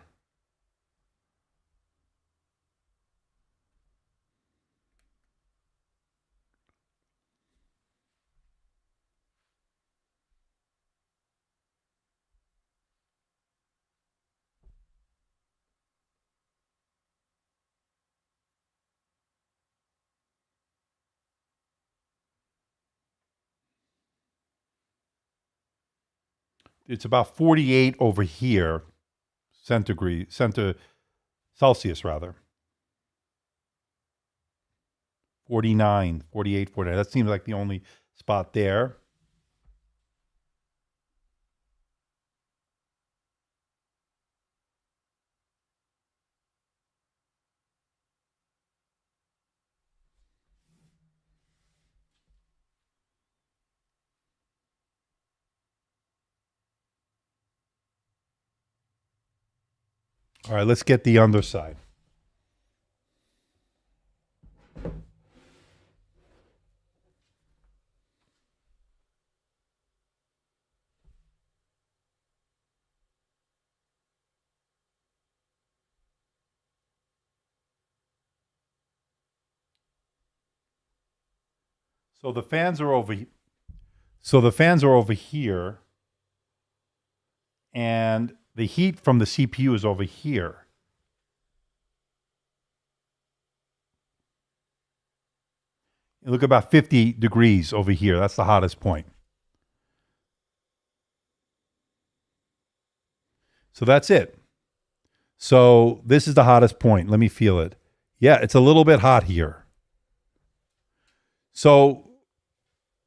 It's about 48 over here, Celsius rather. 49, 48, 49. That seems like the only spot there. All right, let's get the underside. So the fans are over here, and the heat from the CPU is over here. You look about 50 degrees over here. That's the hottest point. So that's it. So this is the hottest point. Let me feel it. Yeah, it's a little bit hot here. So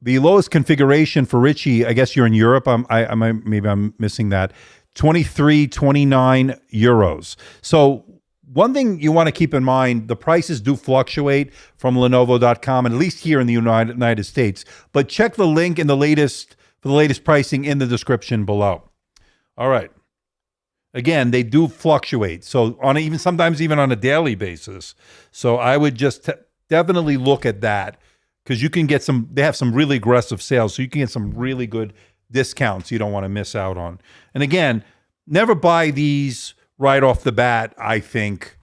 the lowest configuration for Richie, I guess you're in Europe. Maybe I'm missing that. 29 euros. So one thing you want to keep in mind, the prices do fluctuate from Lenovo.com, at least here in the United States. But check the link for the latest pricing in the description below. All right. Again, they do fluctuate. So sometimes even on a daily basis. So I would just definitely look at that, because you can get they have some really aggressive sales. So you can get some really good discounts you don't want to miss out on. And again, never buy these right off the bat, I think,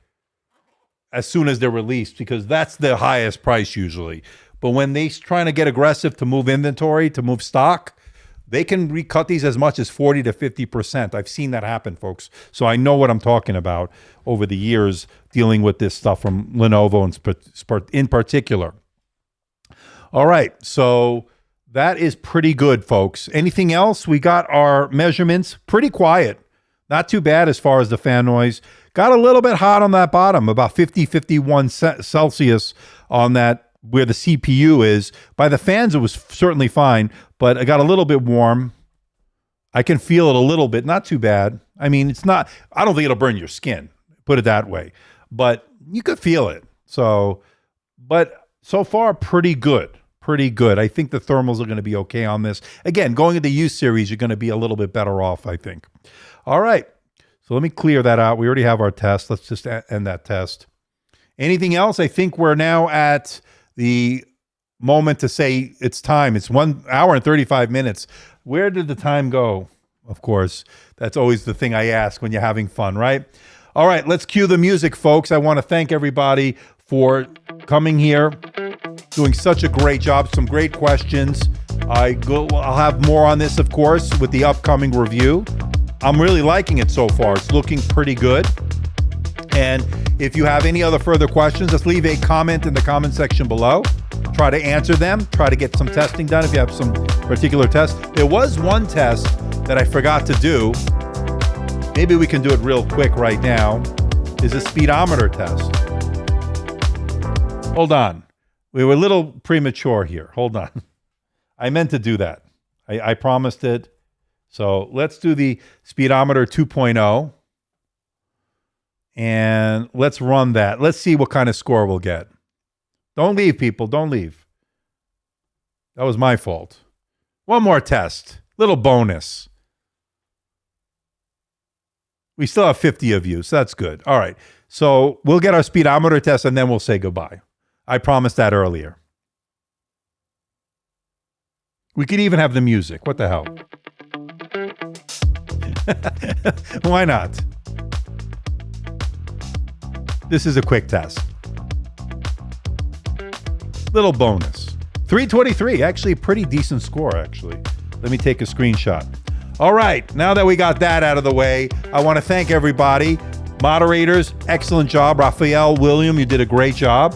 as soon as they're released, because that's the highest price usually. But when they're trying to get aggressive to move inventory, to move stock, they can recut these as much as 40 to 50%. I've seen that happen, folks. So I know what I'm talking about over the years dealing with this stuff from Lenovo in particular. All right, so that is pretty good, folks. Anything else? We got our measurements. Pretty quiet. Not too bad as far as the fan noise. Got a little bit hot on that bottom, about 50, 51 Celsius on that where the CPU is. By the fans, it was certainly fine, but it got a little bit warm. I can feel it a little bit. Not too bad. I mean, it's not, I don't think it'll burn your skin, put it that way. But you could feel it. But so far, pretty good. Pretty good. I think the thermals are going to be okay on this. Again, going into U series, you're going to be a little bit better off, I think. All right. So let me clear that out. We already have our test. Let's just end that test. Anything else? I think we're now at the moment to say it's time. It's 1 hour and 35 minutes. Where did the time go? Of course, that's always the thing I ask when you're having fun, right? All right, let's cue the music, folks. I want to thank everybody for coming here, doing such a great job, some great questions. I'll have more on this, of course, with the upcoming review. I'm really liking it so far. It's looking pretty good. And if you have any other further questions, just leave a comment in the comment section below. Try to answer them. Try to get some testing done if you have some particular tests. There was one test that I forgot to do, maybe we can do it real quick right now, is a speedometer test. Hold on. We were a little premature here. Hold on. I meant to do that. I promised it. So let's do the speedometer 2.0. And let's run that. Let's see what kind of score we'll get. Don't leave, people. Don't leave. That was my fault. One more test. Little bonus. We still have 50 of you, so that's good. All right. So we'll get our speedometer test and then we'll say goodbye. I promised that earlier. We could even have the music. What the hell? Why not? This is a quick test. Little bonus. 323, actually a pretty decent score, actually. Let me take a screenshot. All right, now that we got that out of the way, I want to thank everybody. Moderators, excellent job. Raphael, William, you did a great job.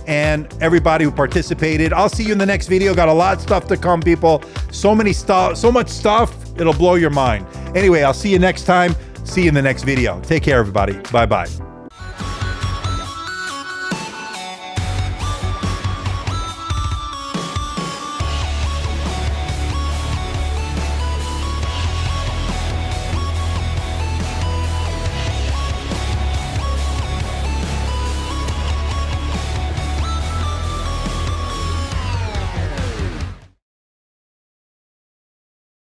And everybody who participated. I'll see you in the next video. Got a lot of stuff to come, people. So much stuff, it'll blow your mind. Anyway, I'll see you next time. See you in the next video. Take care, everybody. Bye-bye.